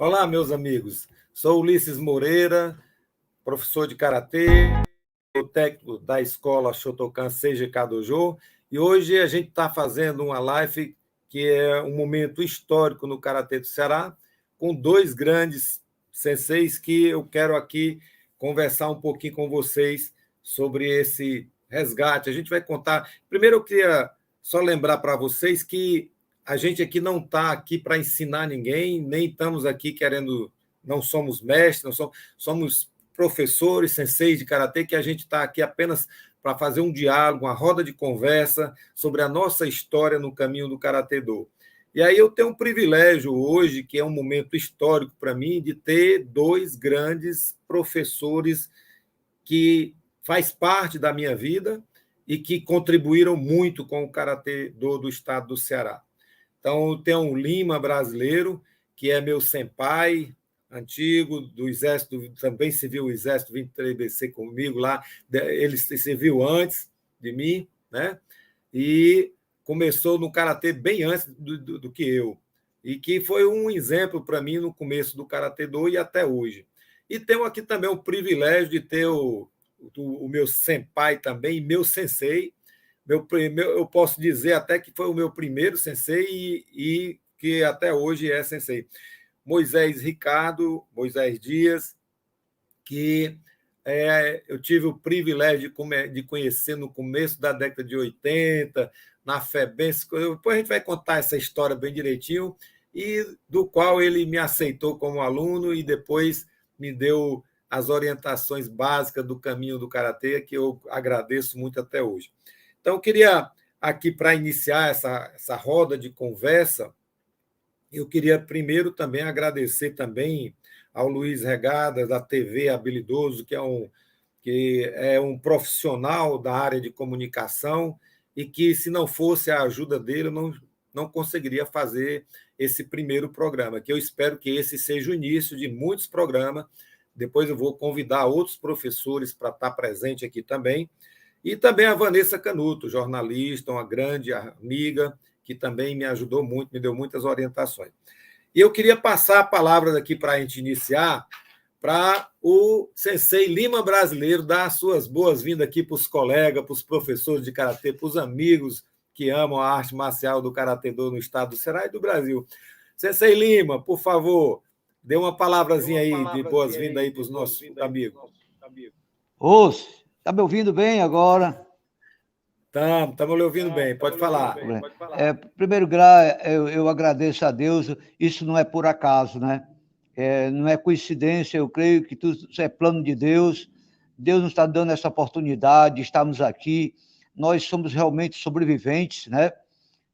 Olá, meus amigos. Sou Ulisses Moreira, professor de karatê, técnico da escola Shotokan Seiji Dojo, e hoje a gente está fazendo uma live que é um momento histórico no karatê do Ceará, com dois grandes senseis que eu quero aqui conversar um pouquinho com vocês sobre esse resgate. A gente vai contar. Primeiro, eu queria só lembrar para vocês que a gente aqui não está aqui para ensinar ninguém, nem estamos aqui querendo, não somos mestres, não somos professores, senseis de karatê, que a gente está aqui apenas para fazer um diálogo, uma roda de conversa sobre a nossa história no caminho do karatê do. E aí eu tenho um privilégio hoje, que é um momento histórico para mim, de ter dois grandes professores que faz parte da minha vida e que contribuíram muito com o karatê do estado do Ceará. Então, tem um Lima brasileiro, que é meu senpai, antigo, do Exército, também serviu o Exército 23BC comigo lá, ele serviu antes de mim, né? E começou no Karatê bem antes do que eu, e que foi um exemplo para mim no começo do Karatê do e até hoje. E tenho aqui também o privilégio de ter o meu senpai também, meu sensei, eu posso dizer até que foi o meu primeiro sensei e que até hoje é sensei. Moisés Dias, que eu tive o privilégio de conhecer no começo da década de 80, na FEBEM. Depois a gente vai contar essa história bem direitinho, e do qual ele me aceitou como aluno e depois me deu as orientações básicas do caminho do karatê, que eu agradeço muito até hoje. Então, eu queria, aqui, para iniciar essa roda de conversa, eu queria primeiro também agradecer também ao Luiz Regada, da TV Habilidoso, que é um profissional da área de comunicação e que, se não fosse a ajuda dele, eu não conseguiria fazer esse primeiro programa, que eu espero que esse seja o início de muitos programas. Depois eu vou convidar outros professores para estar presente aqui também. E também a Vanessa Canuto, jornalista, uma grande amiga, que também me ajudou muito, me deu muitas orientações. E eu queria passar a palavra aqui para a gente iniciar, para o Sensei Lima brasileiro, dar as suas boas-vindas aqui para os colegas, para os professores de karatê, para os amigos que amam a arte marcial do karatê do no estado do Ceará e do Brasil. Sensei Lima, por favor, dê uma palavrazinha aí de boas-vindas aí para os nossos amigos. Ô, está me ouvindo bem agora? Estamos lhe ouvindo bem, pode falar. Primeiro, eu agradeço a Deus, isso não é por acaso, né? Não é coincidência, eu creio que tudo isso é plano de Deus. Deus nos está dando essa oportunidade, estamos aqui, nós somos realmente sobreviventes, né?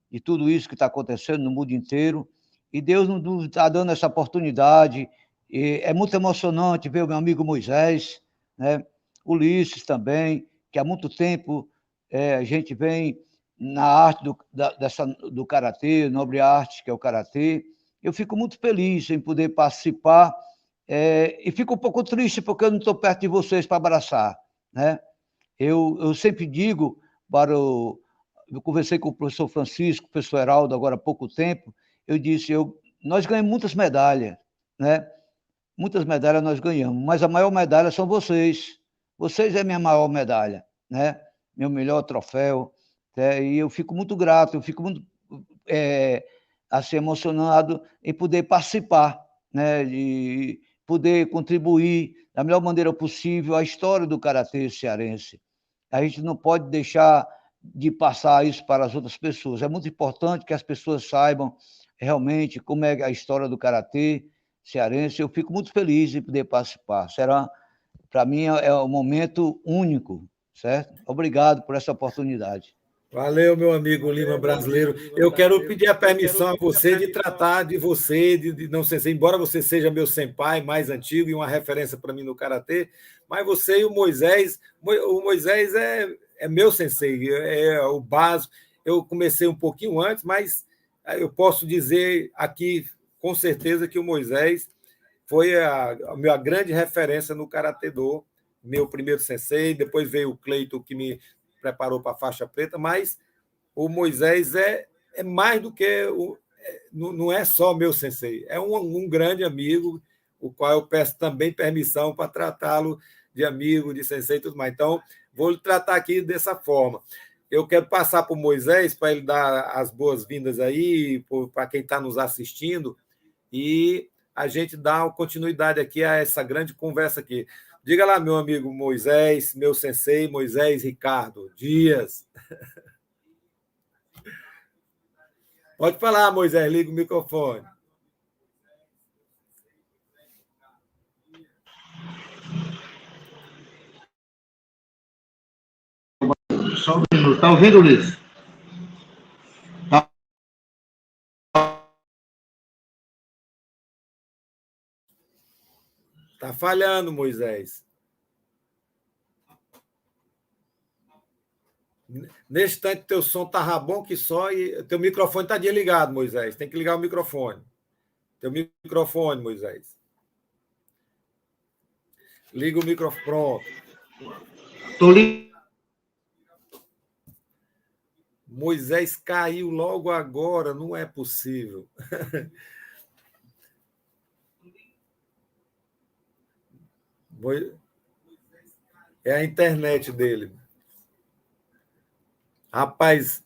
De tudo isso que está acontecendo no mundo inteiro, e Deus nos está dando essa oportunidade. E é muito emocionante ver o meu amigo Moisés, né? Ulisses também, que há muito tempo a gente vem na arte do karatê, nobre arte que é o karatê. Eu fico muito feliz em poder participar e fico um pouco triste porque eu não estou perto de vocês para abraçar, né? Eu sempre digo eu conversei com o professor Francisco, o professor Heraldo, agora há pouco tempo, eu disse, nós ganhamos muitas medalhas, né? Muitas medalhas nós ganhamos, mas a maior medalha são vocês. Vocês é minha maior medalha, né? Meu melhor troféu, né? E eu fico muito grato, eu fico muito assim, emocionado em poder participar, né? De poder contribuir da melhor maneira possível à história do karatê cearense. A gente não pode deixar de passar isso para as outras pessoas. É muito importante que as pessoas saibam realmente como é a história do karatê cearense. Eu fico muito feliz de poder participar. Para mim, é um momento único, certo? Obrigado por essa oportunidade. Valeu, meu amigo Lima brasileiro. Eu quero pedir a permissão a você de tratar de você, de não sei se, embora você seja meu senpai mais antigo e uma referência para mim no karatê, mas você e o Moisés é meu sensei, é o básico. Eu comecei um pouquinho antes, mas eu posso dizer aqui com certeza que o Moisés foi a minha grande referência no karatê do, meu primeiro sensei. Depois veio o Cleiton, que me preparou para a faixa preta, mas o Moisés é mais do que não é só meu sensei, é um grande amigo, o qual eu peço também permissão para tratá-lo de amigo, de sensei e tudo mais. Então, vou lhe tratar aqui dessa forma. Eu quero passar para o Moisés, para ele dar as boas-vindas aí, para quem está nos assistindo, e a gente dá continuidade aqui a essa grande conversa aqui. Diga lá, meu amigo Moisés, meu sensei, Moisés Ricardo Dias. Pode falar, Moisés, liga o microfone. Só um minuto. Está ouvindo, Ulisses? Está falhando, Moisés. Nesse instante, teu som estava bom que só e teu microfone está desligado, Moisés. Tem que ligar o microfone. Teu microfone, Moisés. Liga o microfone. Pronto. Estou ligado. Moisés caiu logo agora, não é possível. É a internet dele. Rapaz,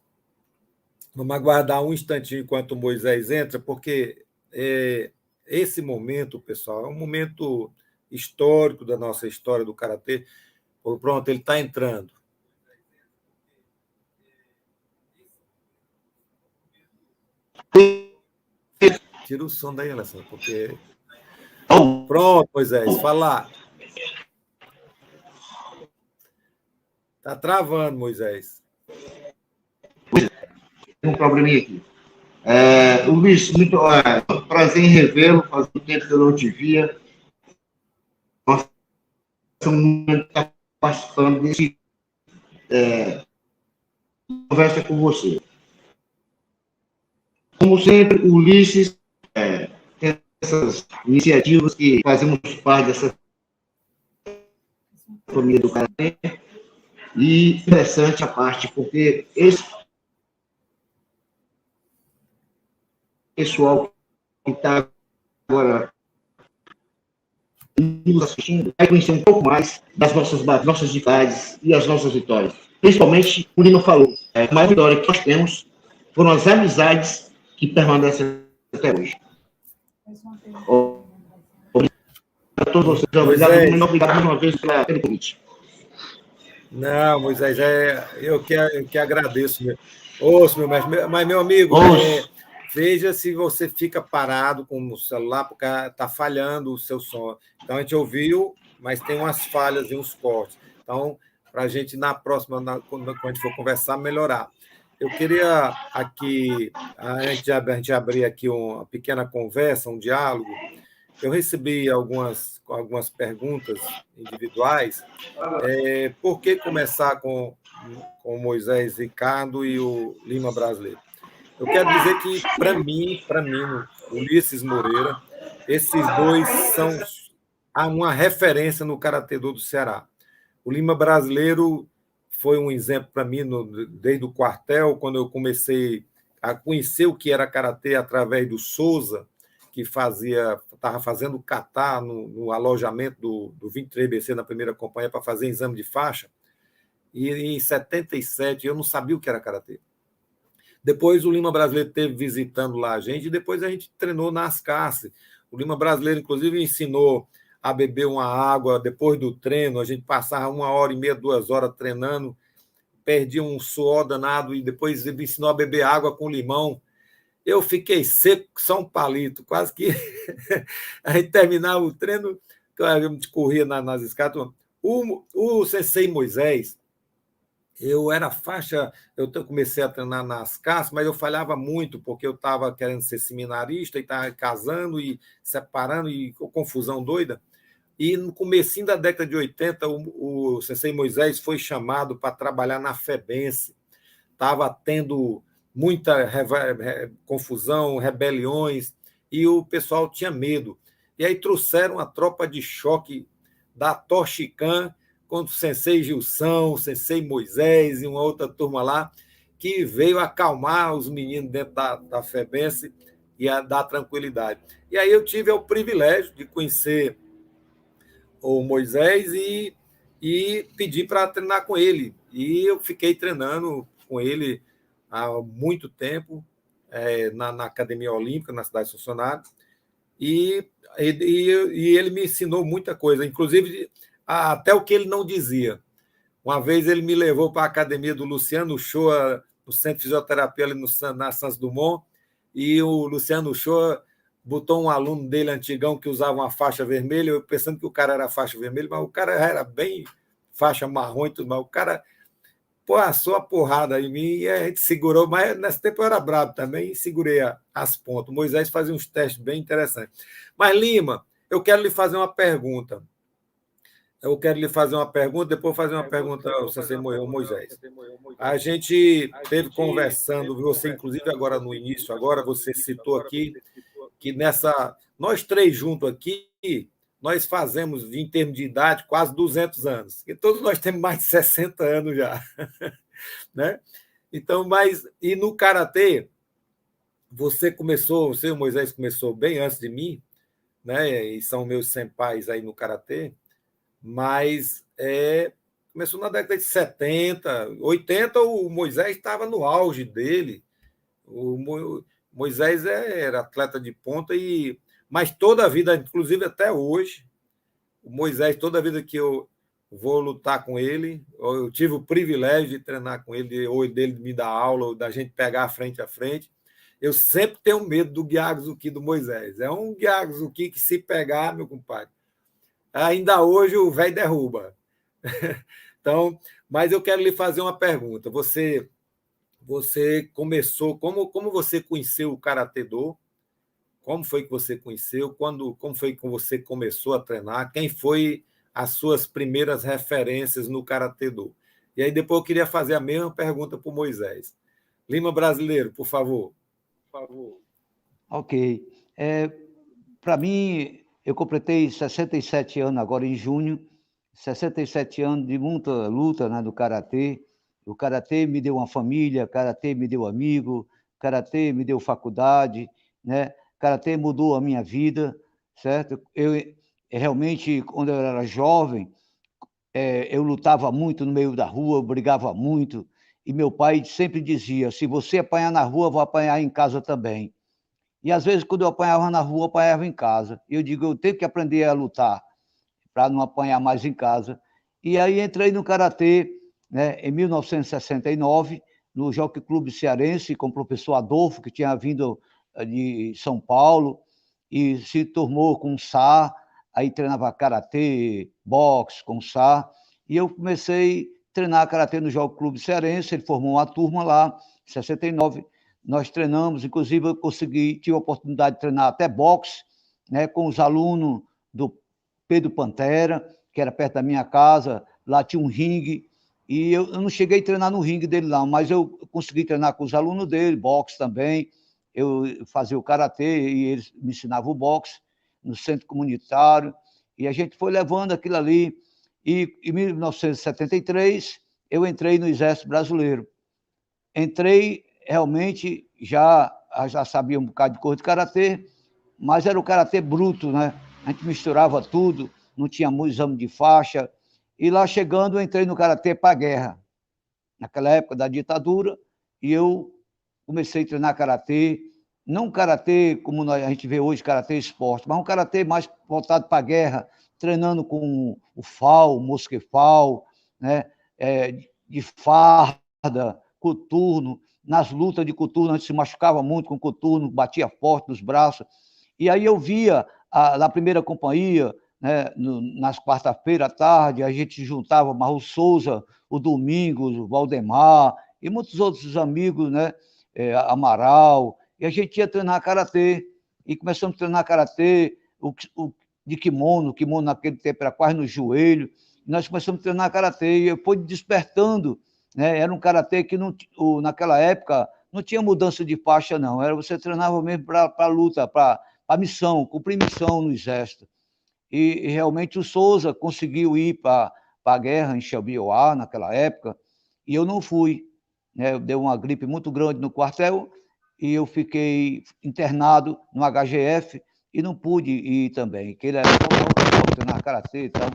vamos aguardar um instantinho enquanto o Moisés entra, porque esse momento, pessoal, é um momento histórico da nossa história do Karatê. Pronto, ele está entrando. Tira o som daí, Alessandro, porque... Pronto, Moisés, fala. Está travando, Moisés. Tem um probleminha aqui. Luiz, muito prazer em revê-lo. Faz um tempo que eu não te via. Nossa, um momento está participando desse conversa com você. Como sempre, o Ulisses tem essas iniciativas que fazemos parte dessa família do Karatê. E interessante a parte, porque esse pessoal que está agora nos assistindo vai conhecer um pouco mais das nossas dificuldades e as nossas vitórias. Principalmente, o Lino falou, a maior vitória que nós temos foram as amizades que permanecem até hoje. A todos vocês, obrigado mais uma vez pelo convite. Não, Moisés, eu que agradeço. Meu mestre, mas, meu amigo, veja se você fica parado com o celular, porque está falhando o seu som. Então, a gente ouviu, mas tem umas falhas e uns cortes. Então, para a gente, na próxima, quando a gente for conversar, melhorar. Eu queria aqui, a gente abrir aqui uma pequena conversa, um diálogo. Eu recebi algumas perguntas individuais. Por que começar com o Moisés Ricardo e o Lima Brasileiro? Eu quero dizer que, para mim, Ulisses Moreira, esses dois são uma referência no karatê-do Ceará. O Lima Brasileiro foi um exemplo para mim desde o quartel, quando eu comecei a conhecer o que era karatê através do Souza, que estava fazendo catar no alojamento do 23BC na primeira companhia para fazer exame de faixa. E em 77 eu não sabia o que era karatê. Depois o Lima Brasileiro esteve visitando lá a gente, e depois a gente treinou na Ascarce. O Lima Brasileiro, inclusive, ensinou a beber uma água depois do treino. A gente passava 1h30, 2 horas treinando, perdia um suor danado e depois ele ensinou a beber água com limão. Eu fiquei seco, só um palito, quase que a gente terminava o treino, a gente corria nas escadas. O Sensei Moisés, eu era faixa, eu comecei a treinar nas casas, mas eu falhava muito, porque eu estava querendo ser seminarista e estava casando e separando, e confusão doida. E no comecinho da década de 80, o Sensei Moisés foi chamado para trabalhar na FEBENSE. Estava tendo muita confusão, rebeliões, e o pessoal tinha medo. E aí trouxeram a tropa de choque da Tochican contra o Sensei Gilson, o Sensei Moisés e uma outra turma lá, que veio acalmar os meninos dentro da FEBENSE, ia dar tranquilidade. E aí eu tive o privilégio de conhecer o Moisés e pedi para treinar com ele. E eu fiquei treinando com ele há muito tempo, na Academia Olímpica, na cidade de Funcionário, e ele me ensinou muita coisa, inclusive até o que ele não dizia. Uma vez ele me levou para a academia do Luciano Uchoa, no Centro de Fisioterapia, ali na Santos Dumont, e o Luciano Uchoa botou um aluno dele antigão que usava uma faixa vermelha, eu pensando que o cara era faixa vermelha, mas o cara era bem faixa marrom e tudo mais. O cara passou a porrada em mim e a gente segurou, mas nesse tempo eu era brabo também e segurei as pontas. O Moisés fazia uns testes bem interessantes. Mas, Lima, eu quero lhe fazer uma pergunta. Depois fazer uma pergunta ao Moisés. A gente teve conversando, você inclusive agora no início, agora você citou aqui que nós três juntos aqui, nós fazemos, em termos de idade, quase 200 anos. E todos nós temos mais de 60 anos já. Né? Então, e no Karatê, você, o Moisés, começou bem antes de mim, né? E são meus senpais aí no Karatê, mas começou na década de 70, 80, o Moisés estava no auge dele. O Moisés era atleta de ponta, mas toda a vida, inclusive até hoje, o Moisés, toda a vida que eu vou lutar com ele, eu tive o privilégio de treinar com ele, ou dele me dar aula, ou da gente pegar frente a frente, eu sempre tenho medo do Gyagzuki do Moisés. É um Gyagzuki que, se pegar, meu compadre, ainda hoje o velho derruba. Então, mas eu quero lhe fazer uma pergunta. Você começou, como você conheceu o Karatê-Do? Como foi que você conheceu? Como foi que você começou a treinar? Quem foi as suas primeiras referências no Karatê-Do? E aí depois eu queria fazer a mesma pergunta para o Moisés. Lima Brasileiro, por favor. Ok. Para mim, eu completei 67 anos agora em junho, 67 anos de muita luta, né, do Karatê. O Karatê me deu uma família, o Karatê me deu amigo, o Karatê me deu faculdade, né? O Karatê mudou a minha vida, certo? Eu realmente, quando eu era jovem, eu lutava muito no meio da rua, eu brigava muito, e meu pai sempre dizia, se você apanhar na rua, eu vou apanhar em casa também. E às vezes, quando eu apanhava na rua, eu apanhava em casa. E eu digo, eu tenho que aprender a lutar para não apanhar mais em casa. E aí entrei no Karatê, né, em 1969, no Jockey Clube Cearense, com o professor Adolfo, que tinha vindo de São Paulo, e se tornou com o Sá, aí treinava Karatê, boxe com o Sá, e eu comecei a treinar Karatê no Jockey Clube Cearense, ele formou uma turma lá, em 69, nós treinamos, inclusive eu tive a oportunidade de treinar até boxe, né, com os alunos do Pedro Pantera, que era perto da minha casa, lá tinha um ringue, e eu não cheguei a treinar no ringue dele lá, mas eu consegui treinar com os alunos dele, boxe também, eu fazia o karatê e eles me ensinavam o boxe no centro comunitário, e a gente foi levando aquilo ali, e em 1973 eu entrei no Exército Brasileiro. Entrei realmente, já sabia um bocado de coisa de karatê, mas era o karatê bruto, né? A gente misturava tudo, não tinha muito exame de faixa, e lá chegando eu entrei no karatê para a guerra, naquela época da ditadura, e eu comecei a treinar karatê, não um karatê como a gente vê hoje, karatê esporte, mas um karatê mais voltado para a guerra, treinando com o FAL, o mosquefal, né? De farda, coturno, nas lutas de coturno, a gente se machucava muito com coturno, batia forte nos braços, e aí eu via na primeira companhia, né, nas quarta-feira à tarde, a gente juntava Marro Souza, o Domingos, o Valdemar, e muitos outros amigos, né, Amaral, e a gente ia treinar karatê, e começamos a treinar karatê, de kimono naquele tempo era quase no joelho, e nós começamos a treinar karatê, e eu fui despertando, né, era um karatê que naquela época não tinha mudança de faixa, não, era você treinava mesmo para luta, para missão, cumprir missão no Exército. E realmente o Souza conseguiu ir para a guerra em Shelby-Oá, naquela época, e eu não fui. Né? Deu uma gripe muito grande no quartel, e eu fiquei internado no HGF e não pude ir também, que ele era só na karatê e tal,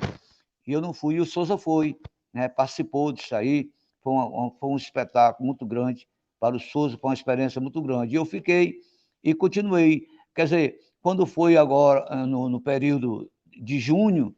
e eu não fui, e o Souza foi, né, participou disso aí, foi um espetáculo muito grande para o Souza, foi uma experiência muito grande, e eu fiquei e continuei, quer dizer, quando foi agora, no período de junho,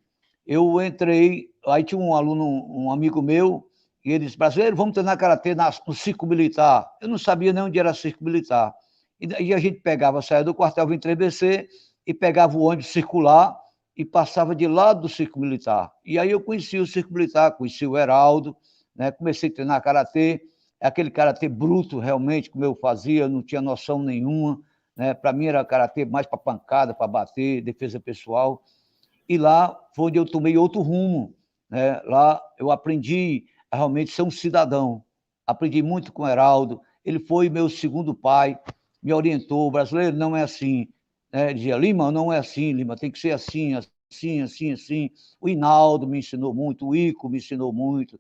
eu entrei, aí tinha um aluno, um amigo meu, e ele disse, brasileiro, vamos treinar karatê no Circo Militar. Eu não sabia nem onde era Circo Militar. E daí a gente pegava, saía do quartel 23BC e pegava o ônibus circular e passava de lado do Circo Militar. E aí eu conheci o Circo Militar, conheci o Heraldo, né? Comecei a treinar karatê, aquele karatê bruto realmente, como eu fazia, não tinha noção nenhuma, né? Para mim era karatê mais para pancada, para bater, defesa pessoal. E lá foi onde eu tomei outro rumo, né? Lá eu aprendi a realmente ser um cidadão. Aprendi muito com o Heraldo, ele foi meu segundo pai, me orientou, o brasileiro não é assim, né? Ele dizia, Lima, não é assim, Lima, tem que ser assim, assim, assim, assim. O Hinaldo me ensinou muito, o Ico me ensinou muito,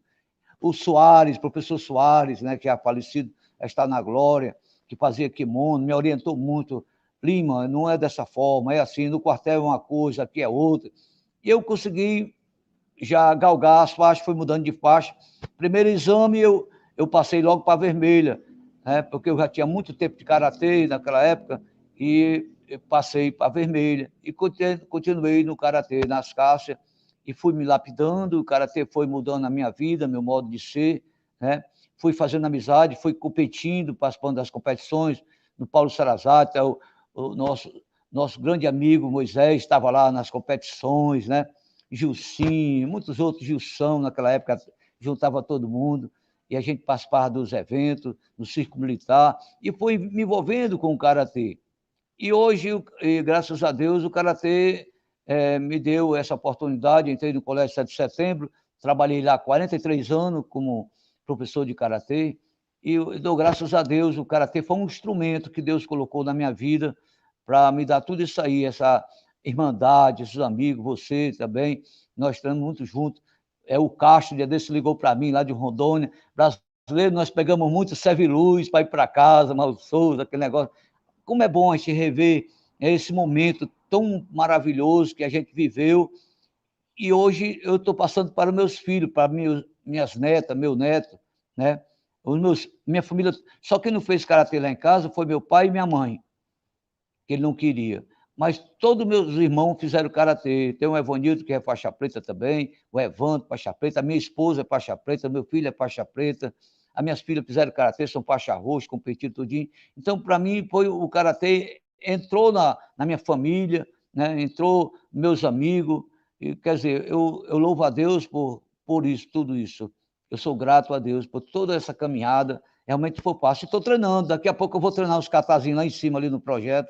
o Soares, professor Soares, né, que é falecido, está na glória, que fazia kimono, me orientou muito. Lima, não é dessa forma, é assim, no quartel é uma coisa, aqui é outra. E eu consegui já galgar as faixas, fui mudando de faixa. Primeiro exame eu passei logo para a vermelha, né, porque eu já tinha muito tempo de karatê naquela época, e eu passei para a vermelha. E continuei no karatê, nas caixas, e fui me lapidando, o karatê foi mudando a minha vida, meu modo de ser, né? Fui fazendo amizade, fui competindo, participando das competições, no Paulo Sarazate, até o nosso grande amigo Moisés estava lá nas competições, né? Gilcinho, muitos outros, Gilson, naquela época, juntava todo mundo, e a gente participava dos eventos, no Circo Militar, e fui me envolvendo com o karatê. E hoje, graças a Deus, o karatê me deu essa oportunidade. Entrei no Colégio 7 de Setembro, trabalhei lá 43 anos como professor de karatê, e eu dou graças a Deus. O karatê foi um instrumento que Deus colocou na minha vida para me dar tudo isso aí, essa irmandade, esses amigos, você também, nós estamos muito juntos. O Castro, dia desse, ligou para mim, lá de Rondônia, brasileiro, nós pegamos muito serve-luz para ir para casa, Mauro Souza, aquele negócio. Como é bom a gente rever esse momento tão maravilhoso que a gente viveu, e hoje eu estou passando para meus filhos, para minhas netas, meu neto, né? Minha família, só quem não fez karatê lá em casa foi meu pai e minha mãe, que ele não queria. Mas todos meus irmãos fizeram karatê. Tem o Evanildo, que é faixa preta também, o Evandro, faixa preta, a minha esposa é faixa preta, meu filho é faixa preta, as minhas filhas fizeram karatê, são faixa roxa, competiram tudinho. Então, para mim, foi o karatê entrou na minha família, né? Entrou meus amigos, e, quer dizer, eu louvo a Deus por isso, tudo isso. Eu sou grato a Deus por toda essa caminhada, realmente foi fácil. Estou treinando, daqui a pouco eu vou treinar os catazinhos lá em cima, ali no projeto,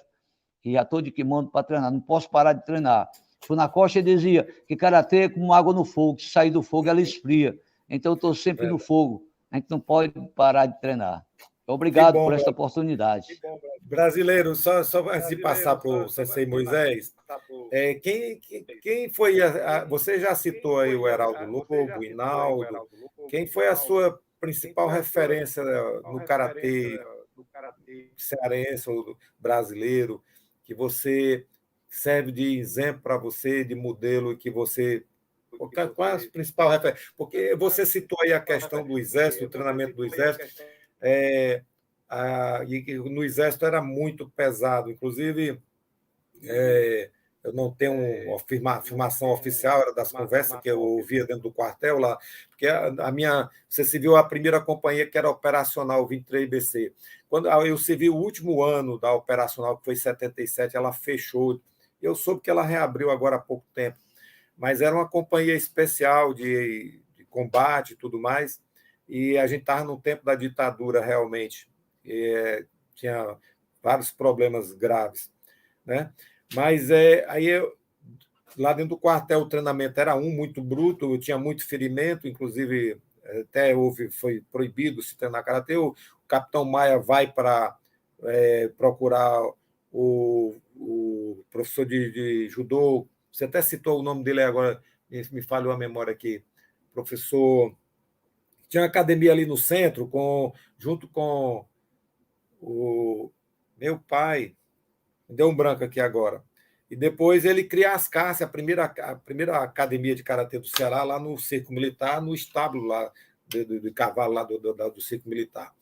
e já estou de kimono para treinar, não posso parar de treinar. Na Costa dizia que karatê é como água no fogo, se sair do fogo ela esfria. Então eu estou sempre no fogo, a gente não pode parar de treinar. Obrigado por esta oportunidade. Brasileiro, só antes de passar para o Sensei Moisés, quem foi, você já citou aí o Heraldo Lobo, o Hinaldo, quem foi a sua principal referência no karatê cearense ou brasileiro, que você serve de exemplo para você, de modelo, que você... Qual é a principal referência? Porque você citou aí a questão do Exército, do treinamento do Exército, e no Exército era muito pesado, inclusive eu não tenho uma afirmação oficial, era das conversas que eu ouvia dentro do quartel lá, porque você se viu a primeira companhia que era operacional, 23BC. Quando eu se vi o último ano da operacional, que foi 77, ela fechou. Eu soube que ela reabriu agora há pouco tempo, mas era uma companhia especial de combate e tudo mais, e a gente estava no tempo da ditadura realmente, tinha vários problemas graves, né? Mas lá dentro do quartel o treinamento era muito bruto, tinha muito ferimento, inclusive até foi proibido se treinar karatê. O capitão Maia vai para procurar o professor de judô, você até citou o nome dele agora, me falhou a memória aqui, professor, tinha uma academia ali no centro, junto com o Meu pai, me deu um branco aqui agora. E depois ele cria as Cássias, a primeira academia de karatê do Ceará, lá no Circo Militar, no estábulo lá de cavalo lá do Circo Militar.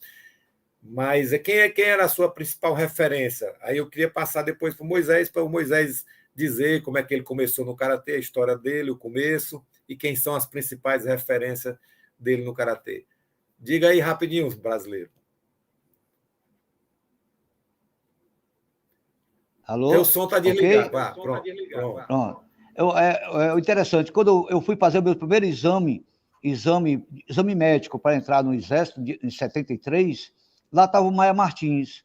Mas quem era a sua principal referência? Aí eu queria passar depois para o Moisés dizer como é que ele começou no karatê, a história dele, o começo, e quem são as principais referências dele no karatê. Diga aí rapidinho, brasileiro. Alô? Teu som está desligado. Okay? Pronto. É interessante, quando eu fui fazer o meu primeiro exame médico para entrar no Exército, em 73, lá estava o Maia Martins.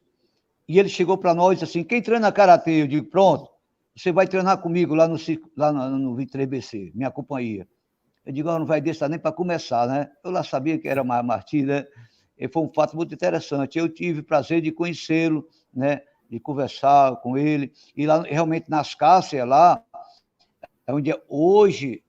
E ele chegou para nós e disse assim, quem treina karatê? Eu digo, pronto, você vai treinar comigo lá no 23BC, minha companhia. Eu digo, não vai deixar nem para começar, né? Eu lá sabia que era Maia Martins, né? E foi um fato muito interessante. Eu tive o prazer de conhecê-lo, né? De conversar com ele, e lá realmente nas Cássias, lá, onde hoje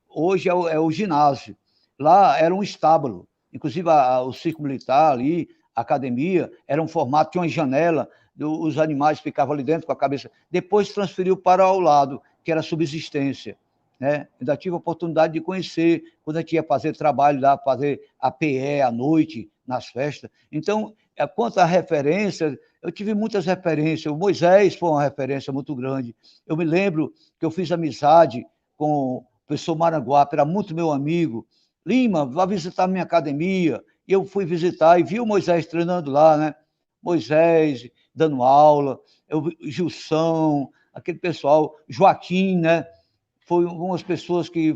é o ginásio, lá era um estábulo, inclusive o Circo Militar ali, a academia, era um formato, tinha uma janela, os animais ficavam ali dentro com a cabeça, depois transferiu para o lado, que era subsistência, né? Ainda tive a oportunidade de conhecer, quando a gente ia fazer trabalho lá, fazer a PE à noite, nas festas, então, quanto à referência, eu tive muitas referências. O Moisés foi uma referência muito grande. Eu me lembro que eu fiz amizade com o professor Maranguape, era muito meu amigo. Lima, vá visitar a minha academia. E eu fui visitar e vi o Moisés treinando lá, né? Moisés dando aula, Gilson, aquele pessoal, Joaquim, né? Foi umas pessoas que,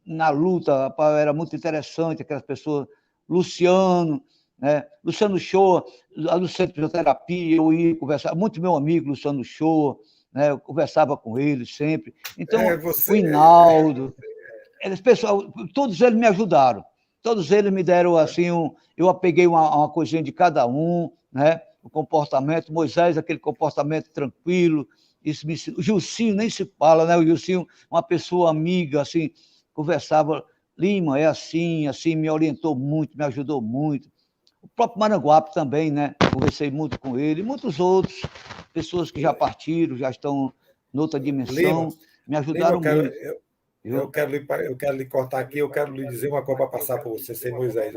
na luta, era muito interessante, aquelas pessoas, Luciano, né? Luciano Shoa, lá no centro de fisioterapia, eu ia conversar, muito meu amigo Luciano Shoa, né? Eu conversava com ele sempre. Então, o Hinaldo, pessoal, todos eles me ajudaram, todos eles me deram assim, eu apeguei uma coisinha de cada um, né? O comportamento, Moisés, aquele comportamento tranquilo, isso me ensinou. O Gilcinho nem se fala, né? O Gilcinho, uma pessoa amiga, assim, conversava, Lima, é assim, me orientou muito, me ajudou muito. O próprio Maranguape também, né? Conversei muito com ele, e muitos outros, pessoas que já partiram, já estão noutra dimensão, me ajudaram muito. Eu quero lhe cortar aqui, eu quero lhe dizer uma coisa para passar para você, sem Moisés.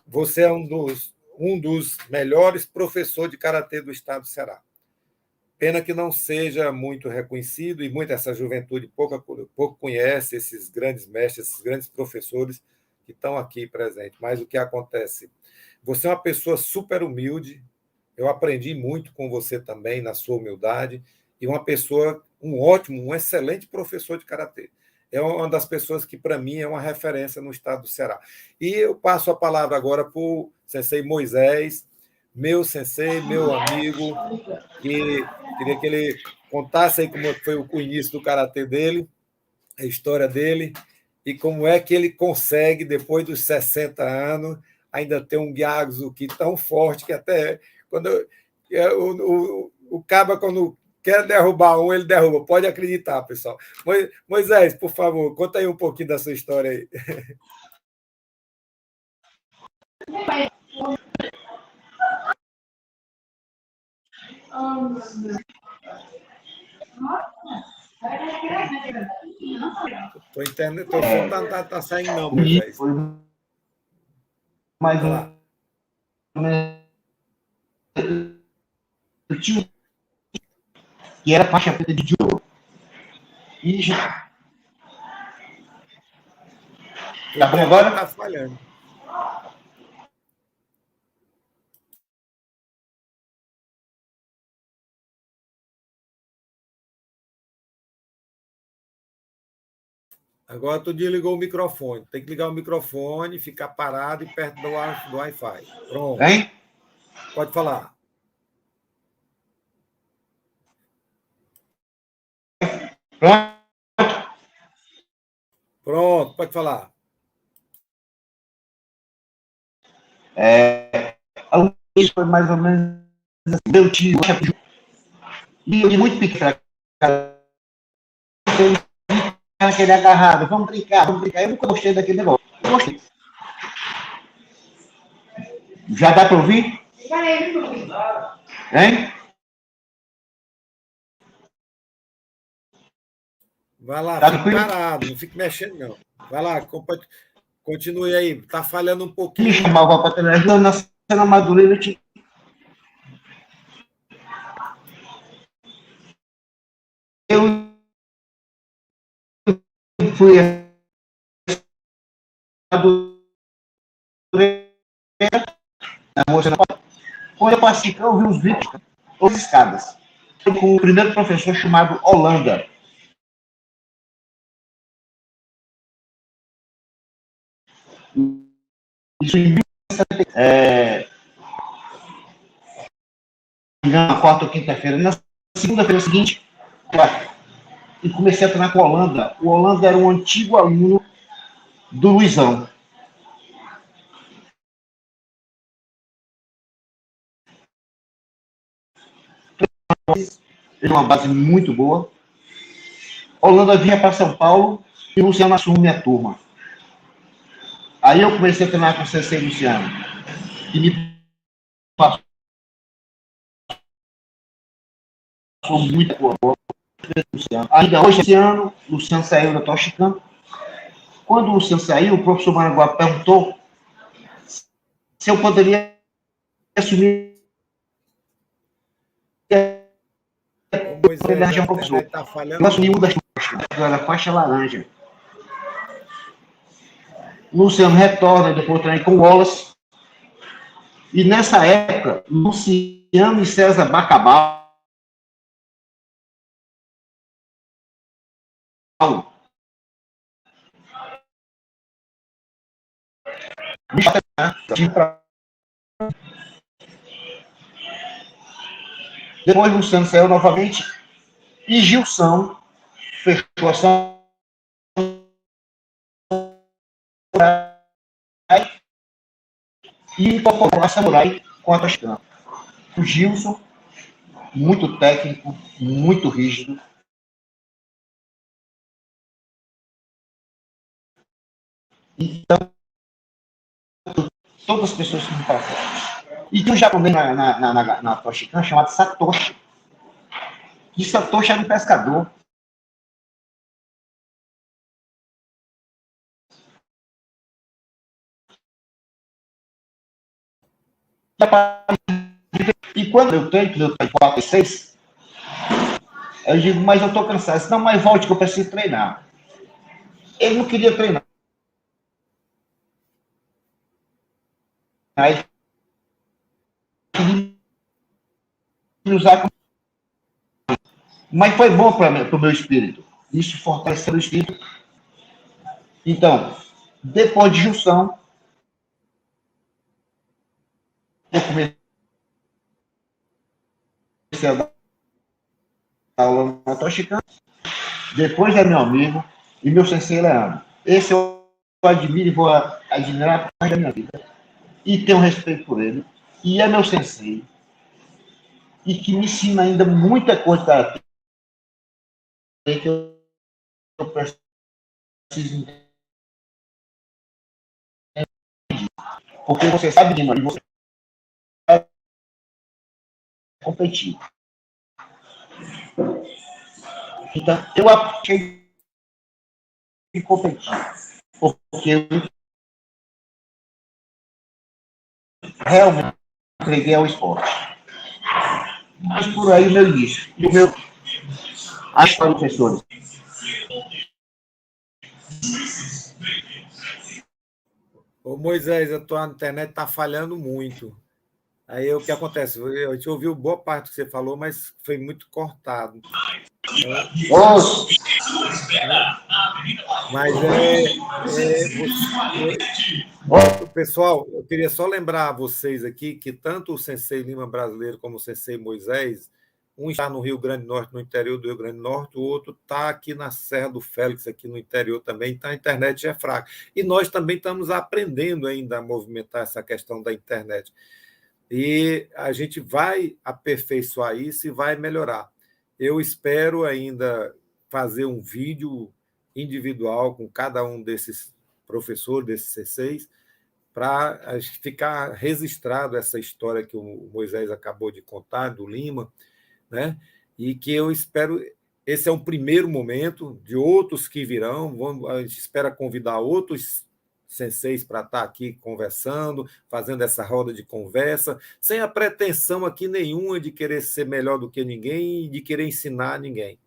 Você é um dos melhores professores de karatê do estado do Ceará. Pena que não seja muito reconhecido e muita essa juventude pouco conhece esses grandes mestres, esses grandes professores que estão aqui presentes. Mas o que acontece? Você é uma pessoa super humilde, eu aprendi muito com você também, na sua humildade, e uma pessoa, um excelente professor de karatê. É uma das pessoas que, para mim, é uma referência no estado do Ceará. E eu passo a palavra agora para o sensei Moisés, meu sensei, meu amigo, que queria que ele contasse aí como foi o início do karatê dele, a história dele, e como é que ele consegue, depois dos 60 anos, ainda ter um Gyakuzukí tão forte que até quando o Caba, quando quer derrubar um, ele derruba. Pode acreditar, pessoal. Moisés, por favor, conta aí um pouquinho da sua história aí. Estou entendendo. Teu som não está saindo, não, Moisés. Mais que era faixa preta de judô. E já. Tá bom agora? Está falhando. Agora tu desligou o microfone. Tem que ligar o microfone, ficar parado e perto do Wi-Fi. Pronto. Hein? Pode falar. Pronto, pode falar. Isso foi mais ou menos assim. Meu tio, e eu muito pequeno, aquele agarrado, vamos brincar. Eu nunca gostei daquele negócio. Eu gostei. Já dá para ouvir? Hein? Vai lá, Tá fique tranquilo? parado, não fique mexendo, não. Vai lá, continue aí. Está falhando um Me pouquinho. chamava para televisão, na cena Madureira, eu fui a Madureira, na moça, quando eu passei, eu vi os vídeos, as escadas, com o primeiro professor chamado Holanda. Isso em na quarta ou quinta-feira. Na segunda-feira seguinte, e comecei a treinar com o Holanda. O Holanda era um antigo aluno do Luizão. Ele é uma base muito boa. A Holanda vinha para São Paulo e o Luciano assumiu minha turma. Aí eu comecei a treinar com o Sensei Luciano. E me passou muito boa. Luciano. Ainda hoje, esse ano, o Luciano saiu da Toshicam. Quando o Luciano saiu, o professor Maranguá perguntou se eu poderia assumir Ô, Moisés, ele a arranjar um internet professor. está falhando Eu assumi muito. uma das era faixa laranja. O Luciano retorna, depois treinei com o Wallace. E nessa época, Luciano e César Bacabal depois Luciano saiu novamente e Gilson fechou a Samurai e incorporou a Samurai com a Toscana. O Gilson, muito técnico, muito rígido. Então, todas as pessoas que me passaram. E tinha um japonês na Toshikan chamado Satoshi. E Satoshi era um pescador. E quando eu treino 4 e 6, eu digo, mas eu estou cansado. Disse, não, mas volte que eu preciso treinar. Ele não queria treinar. Ele queria me usar como... Mas foi bom para o meu espírito. Isso fortaleceu o espírito. Então, depois de junção, eu comecei a dar aula na Toshicana. Depois é meu amigo e meu sensei Leandro. Esse eu admiro e vou admirar por mais da minha vida. E tenho respeito por ele. E é meu sensei. E que me ensina ainda muita coisa que eu preciso entender. Porque você sabe de mano, você vai competir. Então, eu achei de competir. Porque eu realmente entreguei ao esporte. Mas por aí o meu início. E o meu. As professores. Ô, Moisés, a tua internet está falhando muito. Aí o que acontece? Eu te ouvi boa parte do que você falou, mas foi muito cortado. Então, mas pessoal, eu queria só lembrar a vocês aqui que tanto o Sensei Lima brasileiro como o Sensei Moisés, um está no Rio Grande do Norte, no interior do Rio Grande do Norte, o outro está aqui na Serra do Félix, aqui no interior também, então a internet é fraca. E nós também estamos aprendendo ainda a movimentar essa questão da internet. E a gente vai aperfeiçoar isso e vai melhorar. Eu espero ainda fazer um vídeo individual com cada um desses professores, desses C6, para ficar registrado essa história que o Moisés acabou de contar, do Lima, né? E que eu espero esse é um primeiro momento de outros que virão. A gente espera convidar outros senseis para estar aqui conversando, fazendo essa roda de conversa, sem a pretensão aqui nenhuma de querer ser melhor do que ninguém e de querer ensinar ninguém,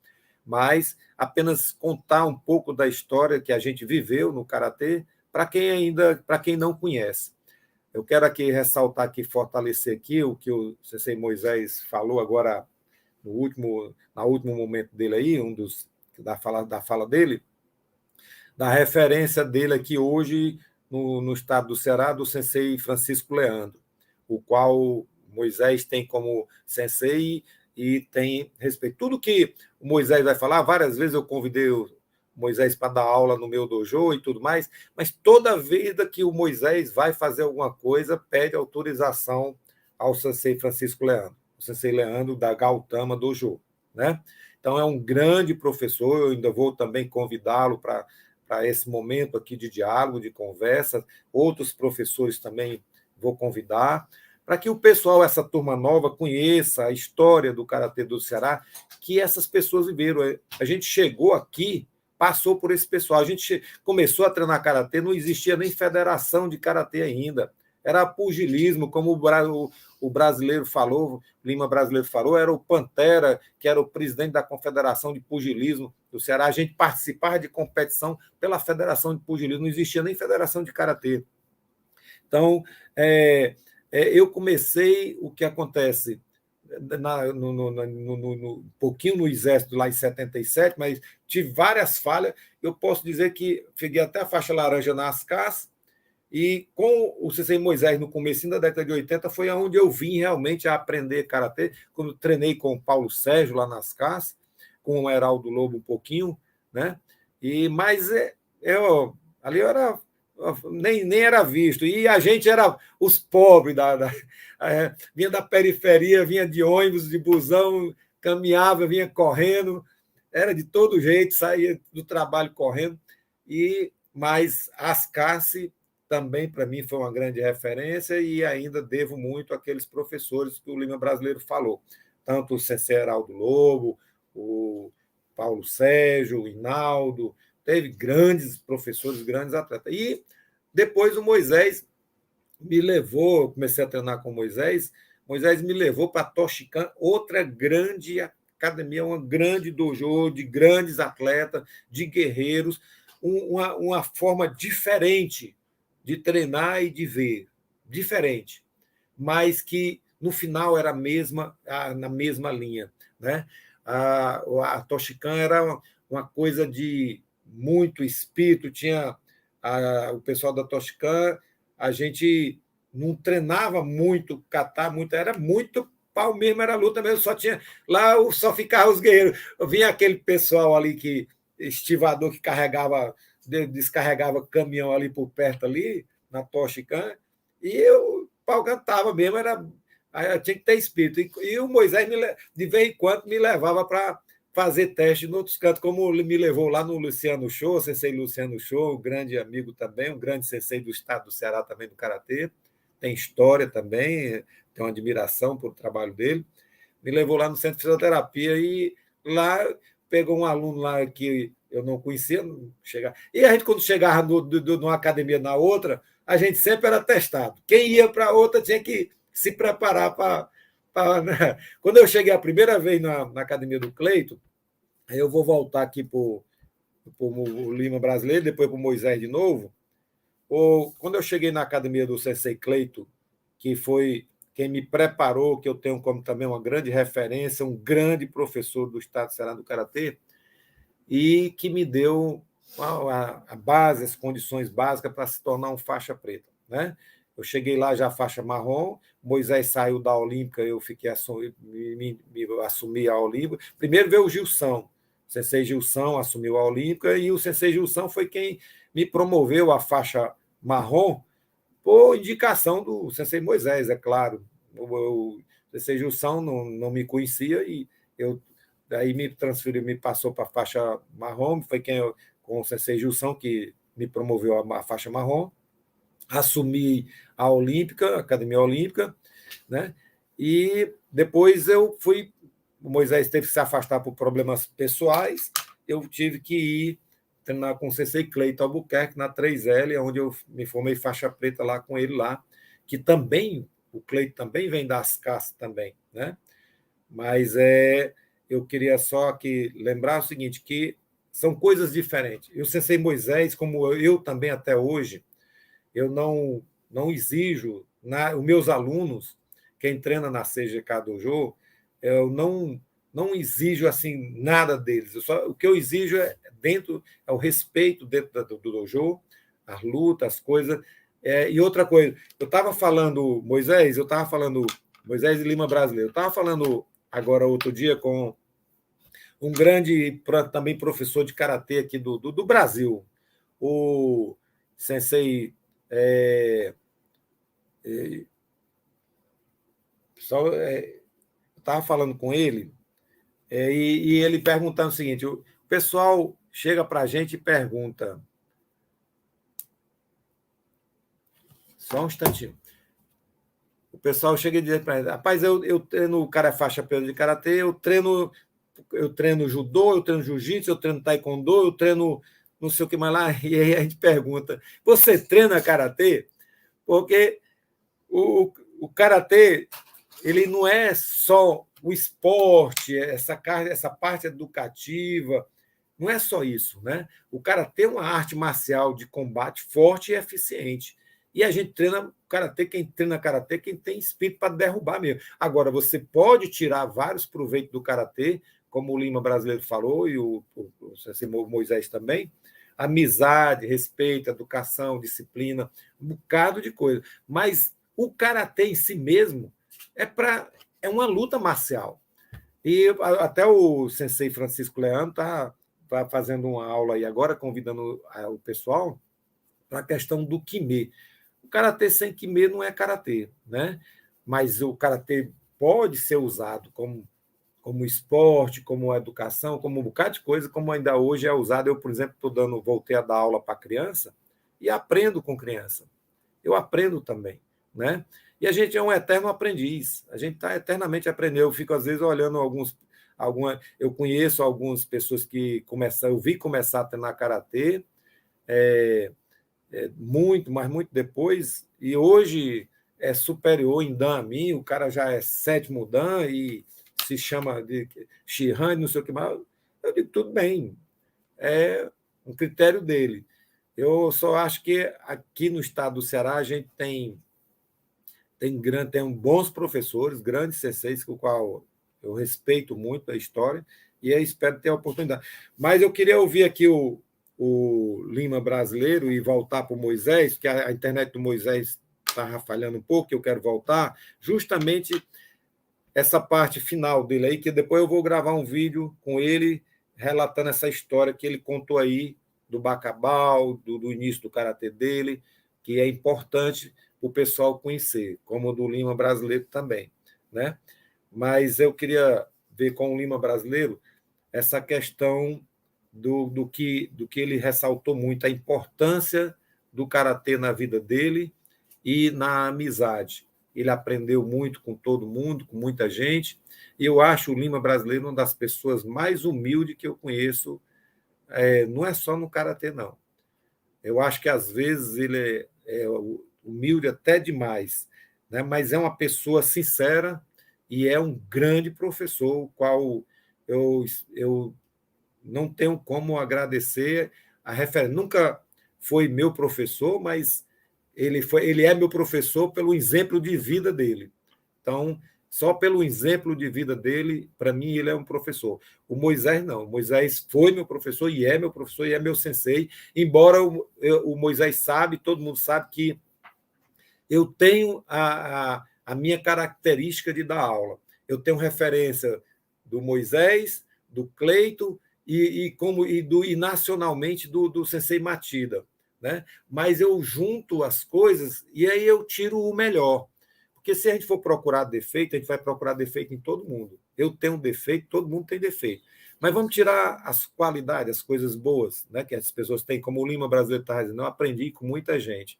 mas apenas contar um pouco da história que a gente viveu no Karatê para quem não conhece. Eu quero aqui ressaltar aqui, fortalecer aqui o que o sensei Moisés falou agora no último momento dele aí, da fala dele, da referência dele aqui hoje no estado do Ceará, do sensei Francisco Leandro, o qual Moisés tem como sensei e tem respeito. Tudo que o Moisés vai falar, várias vezes eu convidei o Moisés para dar aula no meu dojo e tudo mais, mas toda vez que o Moisés vai fazer alguma coisa, pede autorização ao sensei Francisco Leandro, o sensei Leandro da Gautama Dojo, né? Então é um grande professor, eu ainda vou também convidá-lo para esse momento aqui de diálogo, de conversa. Outros professores também vou convidar, para que o pessoal, essa turma nova, conheça a história do Karatê do Ceará, que essas pessoas viveram. A gente chegou aqui, passou por esse pessoal, a gente começou a treinar Karatê, não existia nem federação de Karatê ainda, era pugilismo, como o brasileiro falou, Lima brasileiro falou, era o Pantera, que era o presidente da Confederação de Pugilismo do Ceará. A gente participava de competição pela Federação de Pugilismo, não existia nem Federação de Karatê. Então, eu comecei, o que acontece, um pouquinho no Exército, lá em 77, mas tive várias falhas. Eu posso dizer que peguei até a faixa laranja na ASCAS, e com o sensei Moisés, no começo da década de 80, foi onde eu vim realmente a aprender Karatê, quando treinei com o Paulo Sérgio lá nas CAS, com o Heraldo Lobo um pouquinho, né? Mas ali eu era, nem era visto, e a gente era os pobres, vinha da periferia, vinha de ônibus, de busão, caminhava, vinha correndo, era de todo jeito, saía do trabalho correndo, mas as CAS também, para mim, foi uma grande referência e ainda devo muito àqueles professores que o Lima brasileiro falou. Tanto o sensei Heraldo Lobo, o Paulo Sérgio, o Hinaldo, teve grandes professores, grandes atletas. E depois o Moisés me levou, eu comecei a treinar com o Moisés me levou para Toshikan, outra grande academia, uma grande dojo de grandes atletas, de guerreiros, uma forma diferente de treinar e de ver, diferente, mas que no final era na mesma linha, né? A Toshikan era uma coisa de muito espírito, tinha o pessoal da Toshikan, a gente não treinava muito, catar muito, era muito pau mesmo, era luta mesmo, só tinha lá, só ficavam os guerreiros. Vinha aquele pessoal ali estivador que descarregava caminhão ali por perto ali, na Toshikan, e o pau cantava mesmo, tinha que ter espírito. E o Moisés, de vez em quando, me levava para fazer teste em outros cantos, como me levou lá no Luciano Show, o sensei Luciano Show, um grande amigo também, um grande sensei do estado do Ceará também, do Karatê, tem história também, tenho uma admiração por o trabalho dele. Me levou lá no centro de fisioterapia e lá pegou um aluno lá que eu não conhecia, e a gente, quando chegava numa academia na outra, a gente sempre era testado. Quem ia para outra tinha que se preparar né? Quando eu cheguei a primeira vez na academia do Cleito, eu vou voltar aqui para o Lima brasileiro, depois para o Moisés de novo. Quando eu cheguei na academia do sensei Cleito, que foi quem me preparou, que eu tenho como também uma grande referência, um grande professor do estado do Ceará do Karatê, e que me deu a base, as condições básicas para se tornar um faixa preta, né? Eu cheguei lá já faixa marrom, Moisés saiu da Olímpica, eu assumi a Olímpica. Primeiro veio o Gilson, o sensei Gilson assumiu a Olímpica, e o sensei Gilson foi quem me promoveu a faixa marrom por indicação do sensei Moisés, é claro. O sensei Gilson não me conhecia e daí me transferiu, me passou para a faixa marrom, foi com o sensei Gilson que me promoveu a faixa marrom. Assumi a Olímpica, a Academia Olímpica, né? E depois eu fui o Moisés teve que se afastar por problemas pessoais, eu tive que ir treinar com o sensei Cleiton Albuquerque na 3L, onde eu me formei faixa preta lá com ele lá, que também, o Cleiton também vem das casas também, né? Mas eu queria só aqui lembrar o seguinte, que são coisas diferentes. E o sensei Moisés, como eu também até hoje, eu não exijo, os meus alunos, quem treina na CGK Dojo, eu não exijo assim nada deles. O que eu exijo é o respeito dentro do dojo, as lutas, as coisas. E outra coisa, eu estava falando, Moisés e Lima brasileiro, eu estava falando agora outro dia com um grande também professor de karatê aqui do Brasil, o sensei eu estava falando com ele, e ele perguntando o seguinte: o pessoal chega para a gente e pergunta. Só um instantinho. O pessoal chega e diz para ele: rapaz, eu treino, o cara é faixa preta de karatê, eu treino judô, eu treino jiu-jitsu, eu treino taekwondo, eu treino não sei o que mais lá. E aí a gente pergunta: você treina karatê? Porque o karatê, ele não é só o esporte, essa parte educativa, não é só isso, né? O karatê é uma arte marcial de combate forte e eficiente. E a gente treina karatê, quem treina karatê, quem tem espírito para derrubar mesmo. Agora, você pode tirar vários proveitos do karatê, como o Lima brasileiro falou, e o Moisés também, amizade, respeito, educação, disciplina, um bocado de coisa. Mas o karatê em si mesmo é uma luta marcial. E até o sensei Francisco Leandro está fazendo uma aula aí agora, convidando o pessoal para a questão do Kimê. O karatê sem Kimê não é karatê, né? Mas o karatê pode ser usado como esporte, como educação, como um bocado de coisa, como ainda hoje é usado. Eu, por exemplo, voltei a dar aula para criança e aprendo com criança. Eu aprendo também, né? E a gente é um eterno aprendiz. A gente está eternamente aprendendo. Eu fico, às vezes, olhando eu conheço algumas pessoas que eu vi começar a treinar karatê, muito, mas muito depois, e hoje é superior em Dan a mim, o cara já é 7º Dan e se chama de Shihan, não sei o que mais. Eu digo, tudo bem, é um critério dele. Eu só acho que aqui no estado do Ceará a gente tem bons professores, grandes senseis, com o qual eu respeito muito a história, e eu espero ter a oportunidade. Mas eu queria ouvir aqui o Lima brasileiro e voltar para o Moisés, porque a internet do Moisés está falhando um pouco, eu quero voltar, justamente essa parte final dele aí, que depois eu vou gravar um vídeo com ele, relatando essa história que ele contou aí, do Bacabal, do início do karatê dele, que é importante o pessoal conhecer, como o do Lima brasileiro também, né? Mas eu queria ver com o Lima brasileiro essa questão do que ele ressaltou muito, a importância do karatê na vida dele e na amizade. Ele aprendeu muito com todo mundo, com muita gente, e eu acho o Lima brasileiro uma das pessoas mais humildes que eu conheço, não é só no karatê, não. Eu acho que, às vezes, ele é humilde até demais, né? Mas é uma pessoa sincera e é um grande professor, o qual eu não tenho como agradecer a referência. Nunca foi meu professor, mas ele é meu professor pelo exemplo de vida dele. Então, só pelo exemplo de vida dele, para mim, ele é um professor. O Moisés, não. O Moisés foi meu professor e é meu sensei, embora o Moisés sabe, todo mundo sabe que eu tenho a minha característica de dar aula. Eu tenho referência do Moisés, do Cleiton e nacionalmente do sensei Matida, né? Mas eu junto as coisas e aí eu tiro o melhor. Porque se a gente for procurar defeito, a gente vai procurar defeito em todo mundo. Eu tenho defeito, todo mundo tem defeito. Mas vamos tirar as qualidades, as coisas boas, né, que as pessoas têm, como o Lima brasileiro está dizendo, eu aprendi com muita gente,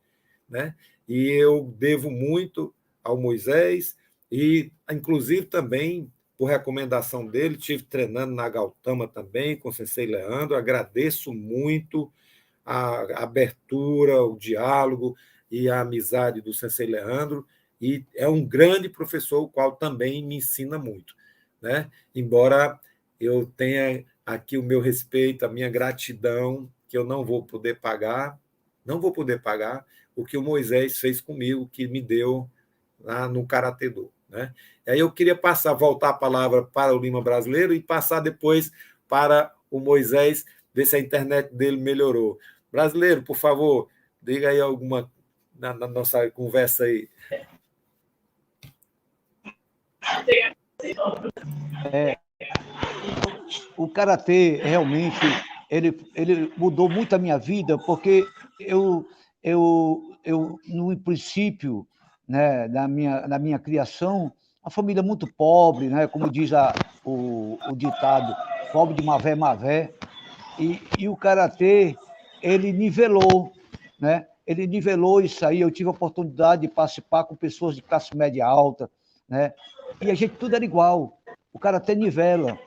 né? E eu devo muito ao Moisés e, inclusive, também por recomendação dele, estive treinando na Gautama também, com o Sensei Leandro, agradeço muito a abertura, o diálogo e a amizade do Sensei Leandro, e é um grande professor, o qual também me ensina muito, né? Embora eu tenha aqui o meu respeito, a minha gratidão, que eu não vou poder pagar o que o Moisés fez comigo, que me deu lá no Karatê Do, né? E aí eu queria voltar a palavra para o Lima Brasileiro e passar depois para o Moisés, ver se a internet dele melhorou. Brasileiro, por favor, diga aí alguma na nossa conversa aí. O karatê realmente ele mudou muito a minha vida, porque eu no princípio, né, na minha criação, a família muito pobre, né, como diz o ditado, pobre de mavé, mavé, e o karatê ele nivelou, né? Ele nivelou isso aí. Eu tive a oportunidade de participar com pessoas de classe média alta, né? E a gente tudo era igual. O karatê nivela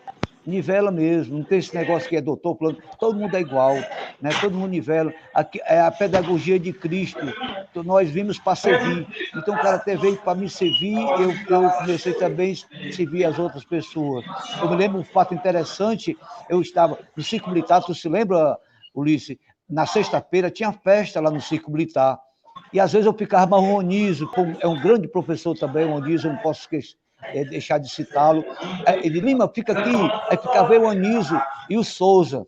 mesmo, não tem esse negócio que é doutor, plano, todo mundo é igual, né? Todo mundo nivela. Aqui é a pedagogia de Cristo, então, nós vimos para servir. Então o karatê veio para me servir, eu comecei também a servir as outras pessoas. Eu me lembro um fato interessante, eu estava no Circo Militar, tu se lembra, Ulisses? Na sexta-feira tinha festa lá no Circo Militar, e às vezes eu ficava mais o Onísio, é um grande professor também, o Onísio, eu não posso esquecer, deixar de citá-lo. Ele, Lima, fica aqui. Aí ficava o Anísio e o Souza.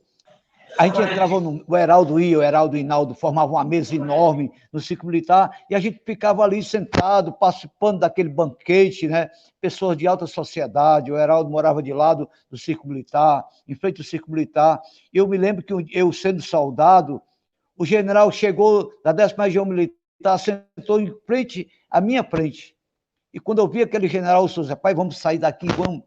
A gente entrava o Heraldo ia, o Heraldo e o Hinaldo formavam uma mesa enorme no Ciclo Militar, e a gente ficava ali sentado, participando daquele banquete, né? Pessoas de alta sociedade, o Heraldo morava de lado do Ciclo Militar, em frente ao Ciclo Militar. E eu me lembro que eu, sendo soldado, o general chegou da 10ª Região Militar, sentou em frente, à minha frente. E quando eu vi aquele general Souza, pai, vamos sair daqui, vamos.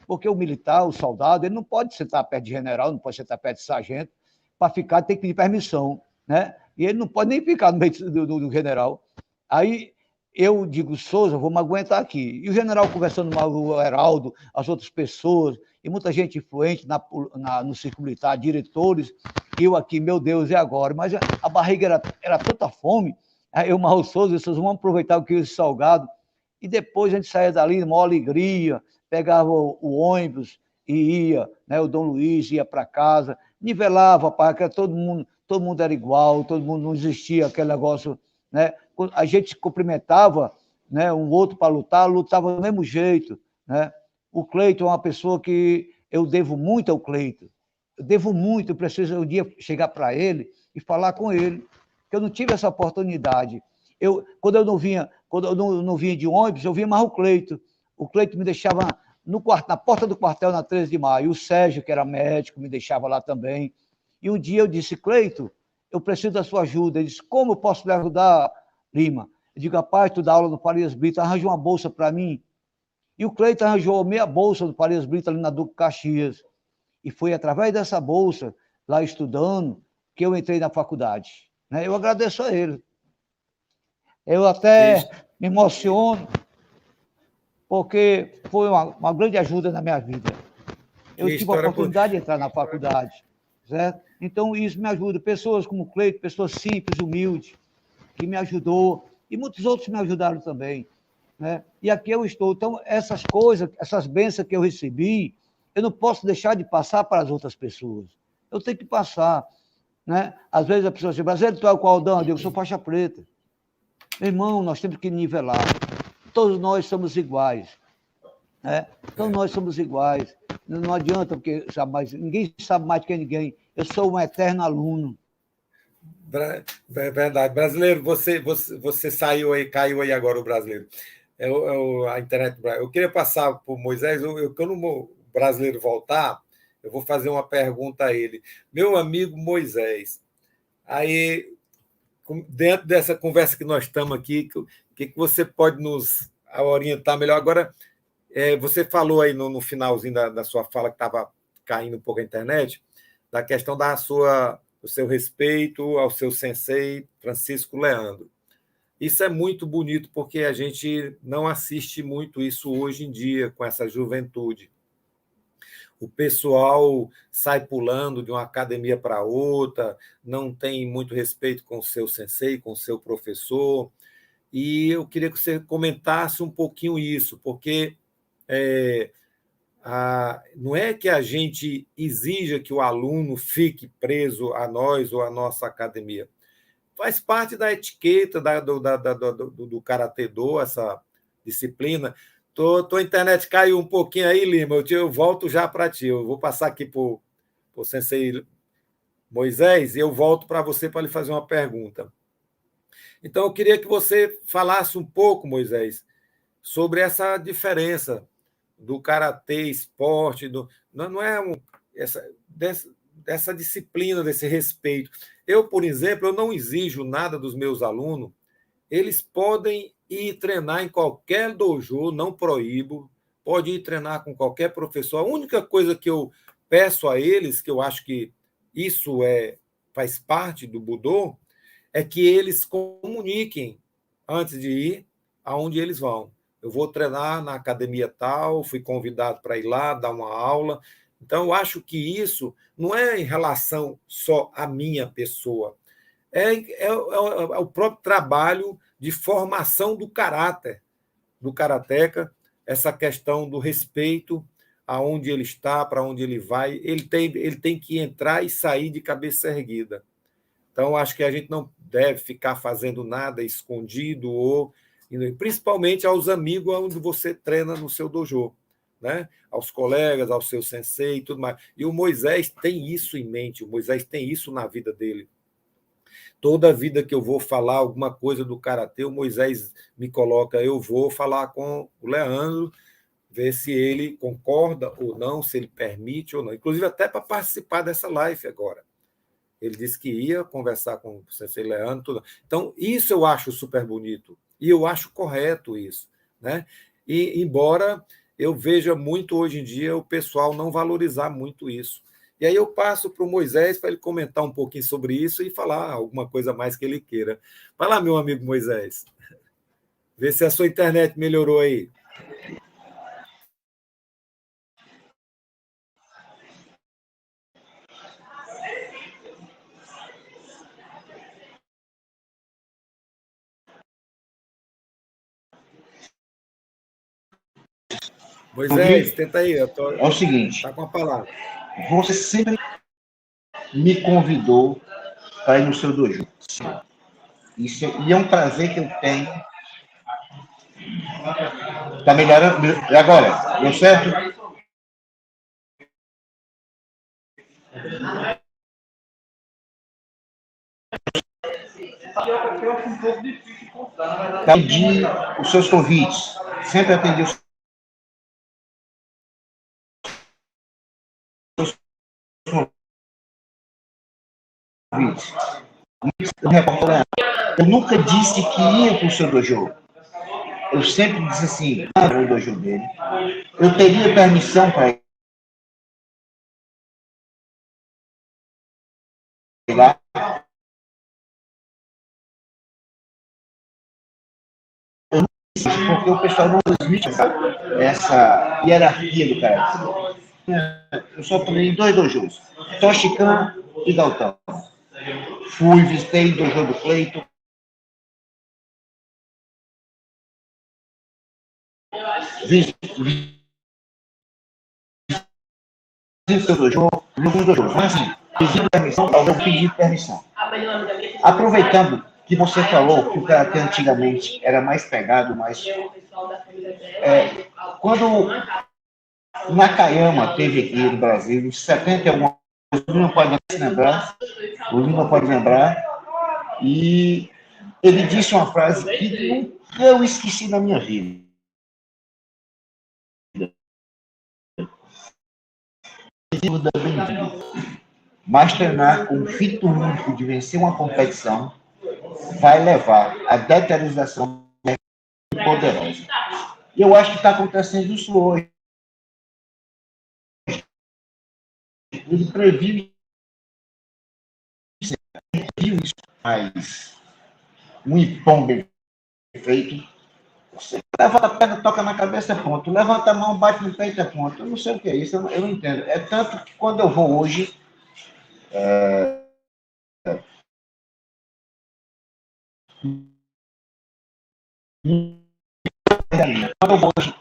Porque o militar, o soldado, ele não pode sentar perto de general, não pode sentar perto de sargento, para ficar tem que pedir permissão, né? E ele não pode nem ficar no meio do general. Aí eu digo, Souza, vamos aguentar aqui. E o general conversando com o Heraldo, as outras pessoas, e muita gente influente no Círculo Militar, diretores, eu aqui, meu Deus, e agora? Mas a barriga era tanta fome, aí eu, Marro Souza, vocês vão aproveitar o que esse salgado. E depois a gente saía dali, uma alegria, pegava o ônibus e ia, né? O Dom Luiz ia para casa, nivelava, para todo mundo era igual, todo mundo não existia aquele negócio, né? A gente se cumprimentava, né? Um outro para lutar, lutava do mesmo jeito, né? O Cleiton é uma pessoa que eu devo muito ao Cleiton, eu devo muito, eu preciso um dia chegar para ele e falar com ele, porque eu não tive essa oportunidade. Quando eu não vinha de ônibus, eu vinha mais o Cleiton. O Cleiton me deixava na porta do quartel, na 13 de maio. O Sérgio, que era médico, me deixava lá também. E um dia eu disse, Cleiton, eu preciso da sua ajuda. Ele disse, como eu posso lhe ajudar, Lima? Eu digo, rapaz, tu dá aula no Farias Brito, arranja uma bolsa para mim. E o Cleiton arranjou meia bolsa do Farias Brito ali na Duque Caxias. E foi através dessa bolsa, lá estudando, que eu entrei na faculdade. Eu agradeço a ele. Eu até me emociono, porque foi uma grande ajuda na minha vida. Eu tive a oportunidade de entrar na faculdade, certo? Então, isso me ajuda. Pessoas como o Cleiton, pessoas simples, humildes, que me ajudou, e muitos outros me ajudaram também, né? E aqui eu estou. Então, essas coisas, essas bênçãos que eu recebi, eu não posso deixar de passar para as outras pessoas. Eu tenho que passar, né? Às vezes a pessoa diz, Brasileiro, tu é o qual, Dan? Eu digo, sou faixa preta. Meu irmão, nós temos que nivelar. Todos nós somos iguais, né? Todos nós somos iguais. Não adianta, porque ninguém sabe mais que ninguém. Eu sou um eterno aluno. Verdade. Brasileiro, você saiu aí, caiu aí agora o brasileiro. A internet. Eu queria passar para o Moisés, quando o brasileiro voltar, eu vou fazer uma pergunta a ele. Meu amigo Moisés, aí, dentro dessa conversa que nós estamos aqui, o que você pode nos orientar melhor? Agora, você falou aí no finalzinho da sua fala, que estava caindo um pouco a internet, da questão do seu respeito ao seu sensei, Francisco Leandro. Isso é muito bonito, porque a gente não assiste muito isso hoje em dia, com essa juventude. O pessoal sai pulando de uma academia para outra, não tem muito respeito com o seu sensei, com o seu professor. E eu queria que você comentasse um pouquinho isso, porque não é que a gente exija que o aluno fique preso a nós ou à nossa academia. Faz parte da etiqueta do Karatê-Do, essa disciplina. Tua internet caiu um pouquinho aí, Lima. Eu volto já para ti. Eu vou passar aqui para o sensei Moisés e eu volto para você para lhe fazer uma pergunta. Então, eu queria que você falasse um pouco, Moisés, sobre essa diferença do karatê esporte, não é dessa disciplina, desse respeito. Eu, por exemplo, eu não exijo nada dos meus alunos, eles podem ir treinar em qualquer dojo, não proíbo, pode ir treinar com qualquer professor. A única coisa que eu peço a eles, que eu acho que isso faz parte do Budô, é que eles comuniquem antes de ir aonde eles vão. Eu vou treinar na academia tal, fui convidado para ir lá dar uma aula. Então, eu acho que isso não é em relação só à minha pessoa, é o próprio trabalho de formação do caráter do karateca, essa questão do respeito aonde ele está, para onde ele vai. Ele tem que entrar e sair de cabeça erguida. Então, acho que a gente não deve ficar fazendo nada escondido, principalmente aos amigos onde você treina no seu dojo, né? Aos colegas, ao seu sensei e tudo mais. E o Moisés tem isso em mente, o Moisés tem isso na vida dele. Toda vida que eu vou falar alguma coisa do karatê, o Moisés me coloca, eu vou falar com o Leandro, ver se ele concorda ou não, se ele permite ou não. Inclusive, até para participar dessa live agora. Ele disse que ia conversar com o sensei Leandro. Tudo. Então, isso eu acho super bonito. E eu acho correto isso, né? E, embora eu veja muito hoje em dia o pessoal não valorizar muito isso. E aí eu passo para o Moisés para ele comentar um pouquinho sobre isso e falar alguma coisa mais que ele queira. Vai lá, meu amigo Moisés. Vê se a sua internet melhorou aí. Moisés, tenta aí. É o seguinte, tá com a palavra. Você sempre me convidou para ir no seu dojo. Isso, e é um prazer que eu tenho. Está melhorando? E agora? Deu certo? Atendi os seus convites. Sempre atendi os seus convites. Eu nunca disse que ia para o seu dojo. Eu sempre disse assim, para o dojo dele. Eu teria permissão para ir lá. Eu não disse porque o pessoal não transmite essa hierarquia do cara. Eu só falei em dois dojos, Toshikan e Galtão. Fui, visitei o dojo do Cleiton. Visitei o seu dojo, alguns dojos. Mas assim, pedi permissão, eu pedi permissão. Aproveitando que você falou que o karatê antigamente era mais pegado, mais... quando Nakayama teve aqui no Brasil, em 70 e alguma coisa, o Lima pode lembrar, e ele disse uma frase que nunca eu esqueci na minha vida. Mas treinar com o fito único de vencer uma competição vai levar à deterioração poderosa. E eu acho que está acontecendo isso hoje. Ele previu isso, mas um Ippon feito. Você levanta a perna, toca na cabeça, é ponto. Levanta a mão, bate no peito, é ponto. Eu não sei o que é isso, eu não entendo. É tanto que quando eu vou hoje, quando eu vou hoje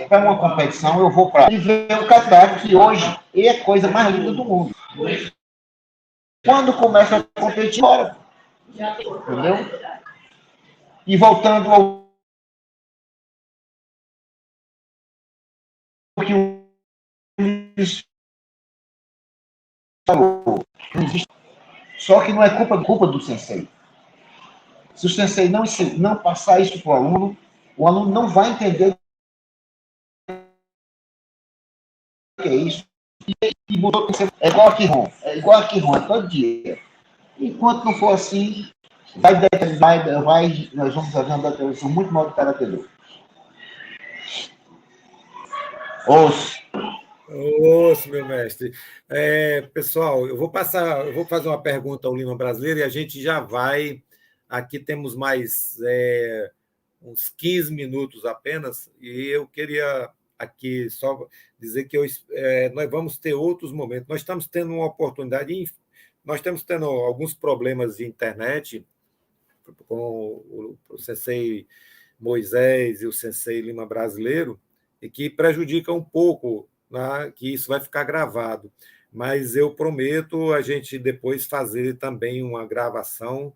para uma competição, eu vou para ver o Catar, que hoje é a coisa mais linda do mundo. Quando começa a competir, bora. Entendeu? E voltando ao que o Luiz falou, só que não é culpa do sensei. Se o sensei não passar isso para o aluno não vai entender o que é isso. E mudou, é igual aqui, Ron, todo dia. Enquanto não for assim, nós vamos fazer uma determinação muito mal do Karatê Do. Ouço, meu mestre. Pessoal, eu vou fazer uma pergunta ao Lima Brasileiro e a gente já vai. Aqui temos mais uns 15 minutos apenas, e eu queria aqui só dizer que nós vamos ter outros momentos. Nós estamos tendo uma oportunidade, nós estamos tendo alguns problemas de internet com o Sensei Moisés e o Sensei Lima Brasileiro, e que prejudica um pouco, né, que isso vai ficar gravado. Mas eu prometo a gente depois fazer também uma gravação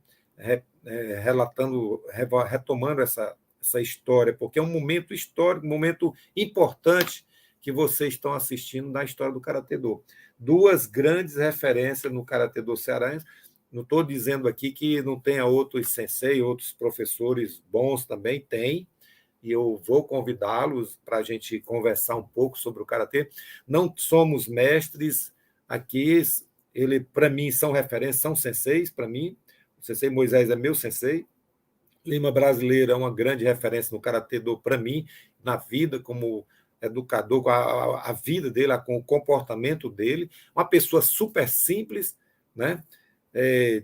retomando essa história, porque é um momento histórico, um momento importante que vocês estão assistindo na história do Karatê Do. Duas grandes referências no Karatê Do cearense. Não estou dizendo aqui que não tenha outros sensei, outros professores bons também, tem, e eu vou convidá-los para a gente conversar um pouco sobre o Karatê. Não somos mestres aqui, para mim, são referências, são senseis para mim. O Sensei Moisés é meu sensei. Lima Brasileiro é uma grande referência no Karatê Do para mim, na vida, como educador, com a vida dele, com o comportamento dele. Uma pessoa super simples, né?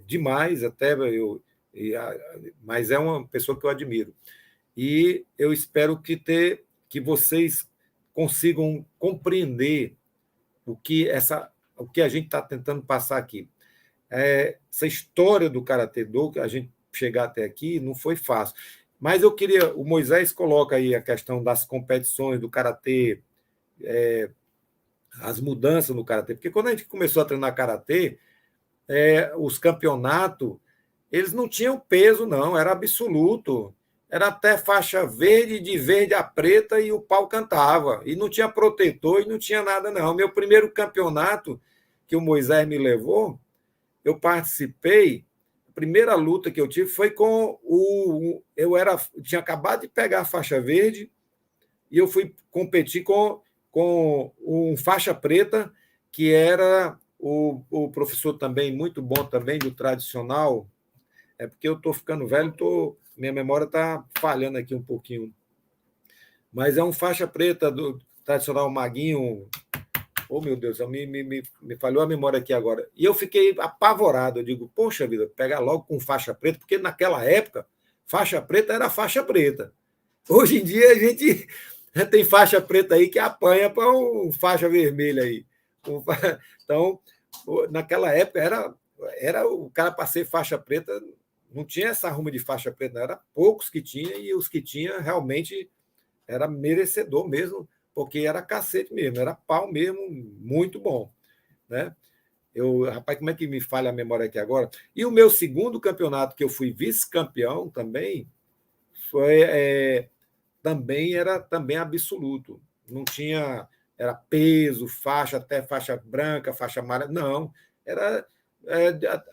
Demais, até mas é uma pessoa que eu admiro. E eu espero que vocês consigam compreender o que a gente está tentando passar aqui. Essa história do Karatê Do, que a gente chegar até aqui, não foi fácil. Mas eu queria... O Moisés coloca aí a questão das competições do Karatê, as mudanças no Karatê. Porque quando a gente começou a treinar Karatê, os campeonatos, eles não tinham peso, não, era absoluto. Era até faixa verde, de verde a preta, e o pau cantava. E não tinha protetor, e não tinha nada, não. Meu primeiro campeonato que o Moisés me levou, eu participei, a primeira luta que eu tive foi com tinha acabado de pegar a faixa verde, e eu fui competir com um faixa preta, que era o professor também, muito bom também, do tradicional. É porque eu estou ficando velho, minha memória está falhando aqui um pouquinho. Mas é um faixa preta do tradicional Maguinho. Oh, meu Deus, me falhou a memória aqui agora. E eu fiquei apavorado. Eu digo, poxa vida, pegar logo com faixa preta, porque naquela época, faixa preta era faixa preta. Hoje em dia, a gente tem faixa preta aí que apanha para um faixa vermelha aí. Então, naquela época, era o cara para ser faixa preta, não tinha essa arruma de faixa preta, não. Era poucos que tinha, e os que tinha realmente era merecedor mesmo, porque era cacete mesmo, era pau mesmo, muito bom, né? Rapaz, como é que me falha a memória aqui agora? E o meu segundo campeonato, que eu fui vice-campeão também, era também absoluto. Não tinha, era peso, faixa, até faixa branca, faixa amarela, não. Era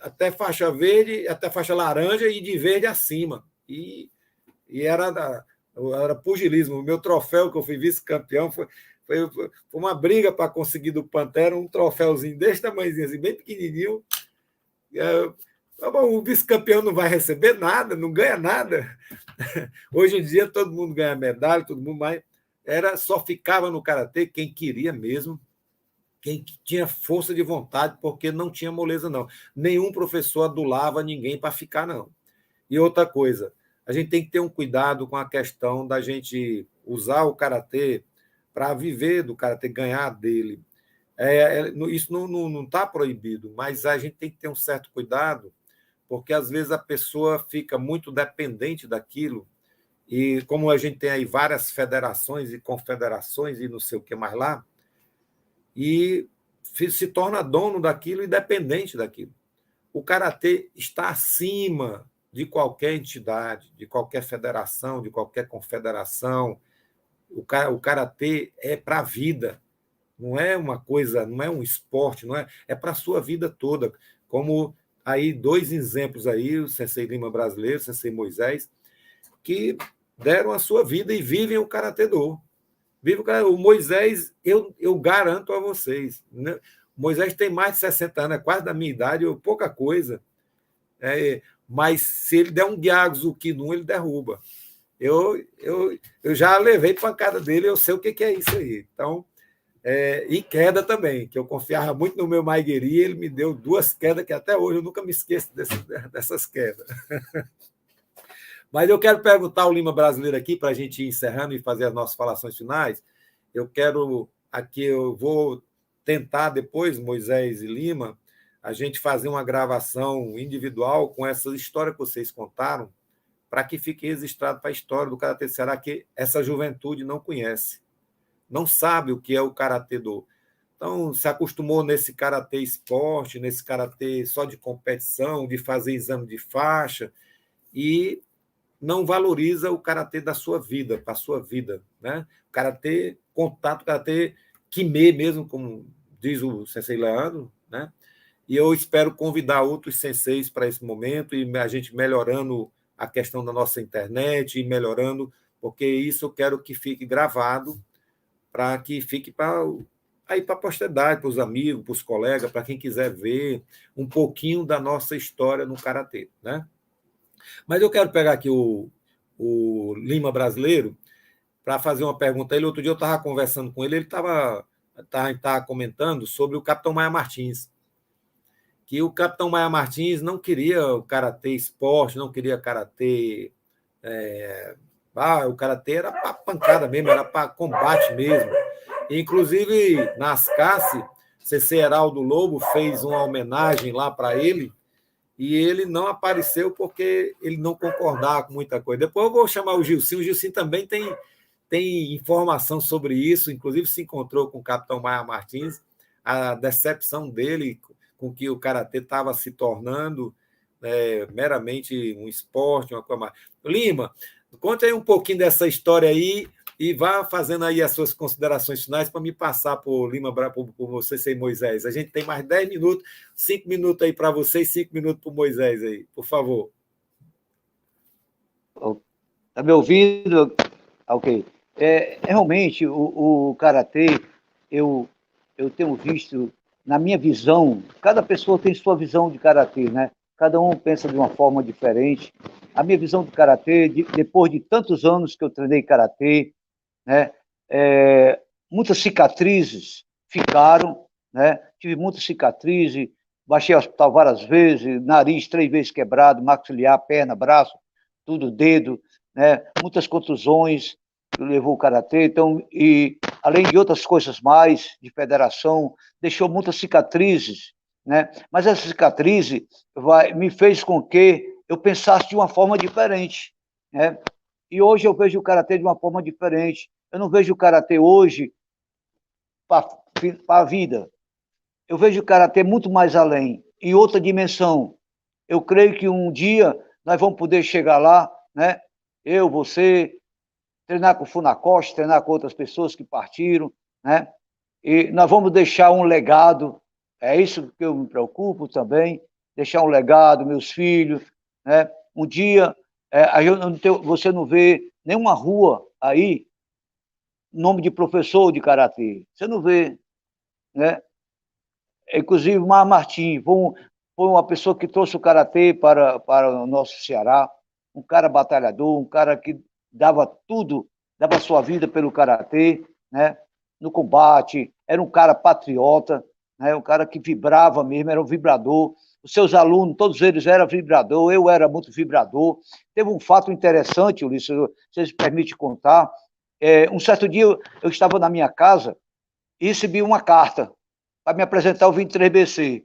até faixa verde, até faixa laranja, e de verde acima. E era pugilismo. O meu troféu, que eu fui vice-campeão, foi uma briga para conseguir do Pantera um troféuzinho desse tamanhozinho, assim, bem pequenininho. O vice-campeão não vai receber nada, não ganha nada. Hoje em dia todo mundo ganha medalha, todo mundo, mas só ficava no Karatê quem queria mesmo, quem tinha força de vontade, porque não tinha moleza, não. Nenhum professor adulava ninguém para ficar, não. E outra coisa, a gente tem que ter um cuidado com a questão da gente usar o karatê para viver do karatê, ganhar dele. Isso não está proibido, mas a gente tem que ter um certo cuidado, porque às vezes a pessoa fica muito dependente daquilo, e como a gente tem aí várias federações e confederações e não sei o que mais lá, e se torna dono daquilo e dependente daquilo. O karatê está acima de qualquer entidade, de qualquer federação, de qualquer confederação. O karatê é para a vida, não é uma coisa, não é um esporte, é para a sua vida toda. Como aí 2 exemplos aí, o Sensei Lima brasileiro, o Sensei Moisés, que deram a sua vida e vivem o karatê do. O Moisés, eu garanto a vocês, né? O Moisés tem mais de 60 anos, é quase da minha idade, pouca coisa. Mas se ele der um Gyakuzuki num, ele derruba. Eu já levei pancada dele, eu sei o que é isso aí. Então, e queda também, que eu confiava muito no meu Maigueri, ele me deu 2 quedas que até hoje eu nunca me esqueço dessas quedas. Mas eu quero perguntar ao Lima brasileiro aqui, para a gente ir encerrando e fazer as nossas falações finais. Eu vou tentar depois, Moisés e Lima, a gente fazer uma gravação individual com essa história que vocês contaram, para que fique registrado para a história do Karatê do Ceará, que essa juventude não conhece, não sabe o que é o Karatê do. Então, se acostumou nesse Karatê esporte, nesse Karatê só de competição, de fazer exame de faixa, e não valoriza o karatê da sua vida, para a sua vida, né? O karatê contato, o karatê kime mesmo, como diz o sensei Leandro, né? E eu espero convidar outros senseis para esse momento e a gente melhorando a questão da nossa internet e melhorando, porque isso eu quero que fique gravado, para que fique para a posteridade, para os amigos, para os colegas, para quem quiser ver um pouquinho da nossa história no karatê, né? Mas eu quero pegar aqui o Lima brasileiro para fazer uma pergunta a ele. Outro dia eu estava conversando com ele, ele estava comentando sobre o Capitão Maia Martins, que o Capitão Maia Martins não queria o karatê esporte, não queria karatê. O karatê era para pancada mesmo, era para combate mesmo. Inclusive, na Ascasse, CC Heraldo Lobo fez uma homenagem lá para ele, e ele não apareceu porque ele não concordava com muita coisa. Depois eu vou chamar o Gilcinho também tem informação sobre isso, inclusive se encontrou com o Capitão Maia Martins, a decepção dele com que o karatê estava se tornando meramente um esporte, uma coisa mais. Lima, conta aí um pouquinho dessa história aí e vá fazendo aí as suas considerações finais para me passar por Lima, por você sem Moisés. A gente tem mais 10 minutos, 5 minutos aí para você e 5 minutos para o Moisés aí, por favor. Está me ouvindo? Ok. Realmente, o karatê, eu tenho visto, na minha visão, cada pessoa tem sua visão de karatê, né? Cada um pensa de uma forma diferente. A minha visão de karatê, depois de tantos anos que eu treinei karatê, né? Muitas cicatrizes ficaram, né? Tive muitas cicatrizes, baixei ao hospital várias vezes, nariz 3 vezes quebrado, maxilar, perna, braço, tudo, dedo, né? Muitas contusões que levou o karatê, então, e além de outras coisas mais, de federação, deixou muitas cicatrizes, né? Mas essa cicatriz me fez com que eu pensasse de uma forma diferente, né? E hoje eu vejo o karatê de uma forma diferente. Eu não vejo o karatê hoje para a vida. Eu vejo o karatê muito mais além, em outra dimensão. Eu creio que um dia nós vamos poder chegar lá, né? Eu, você, treinar com o Funakoshi, treinar com outras pessoas que partiram, né? E nós vamos deixar um legado. É isso que eu me preocupo também, deixar um legado, meus filhos, né? Um dia, você não vê nenhuma rua aí, nome de professor de karatê. Você não vê, né? Inclusive, Mar Martins foi uma pessoa que trouxe o karatê para o nosso Ceará, um cara batalhador, um cara que dava tudo, dava sua vida pelo karatê, né? No combate, era um cara patriota, né? Um cara que vibrava mesmo, era um vibrador. os seus alunos, todos eles eram vibrador, eu era muito vibrador. Teve um fato interessante, Ulisses, vocês me permitem contar. Um certo dia eu estava na minha casa e recebi uma carta para me apresentar o 23BC.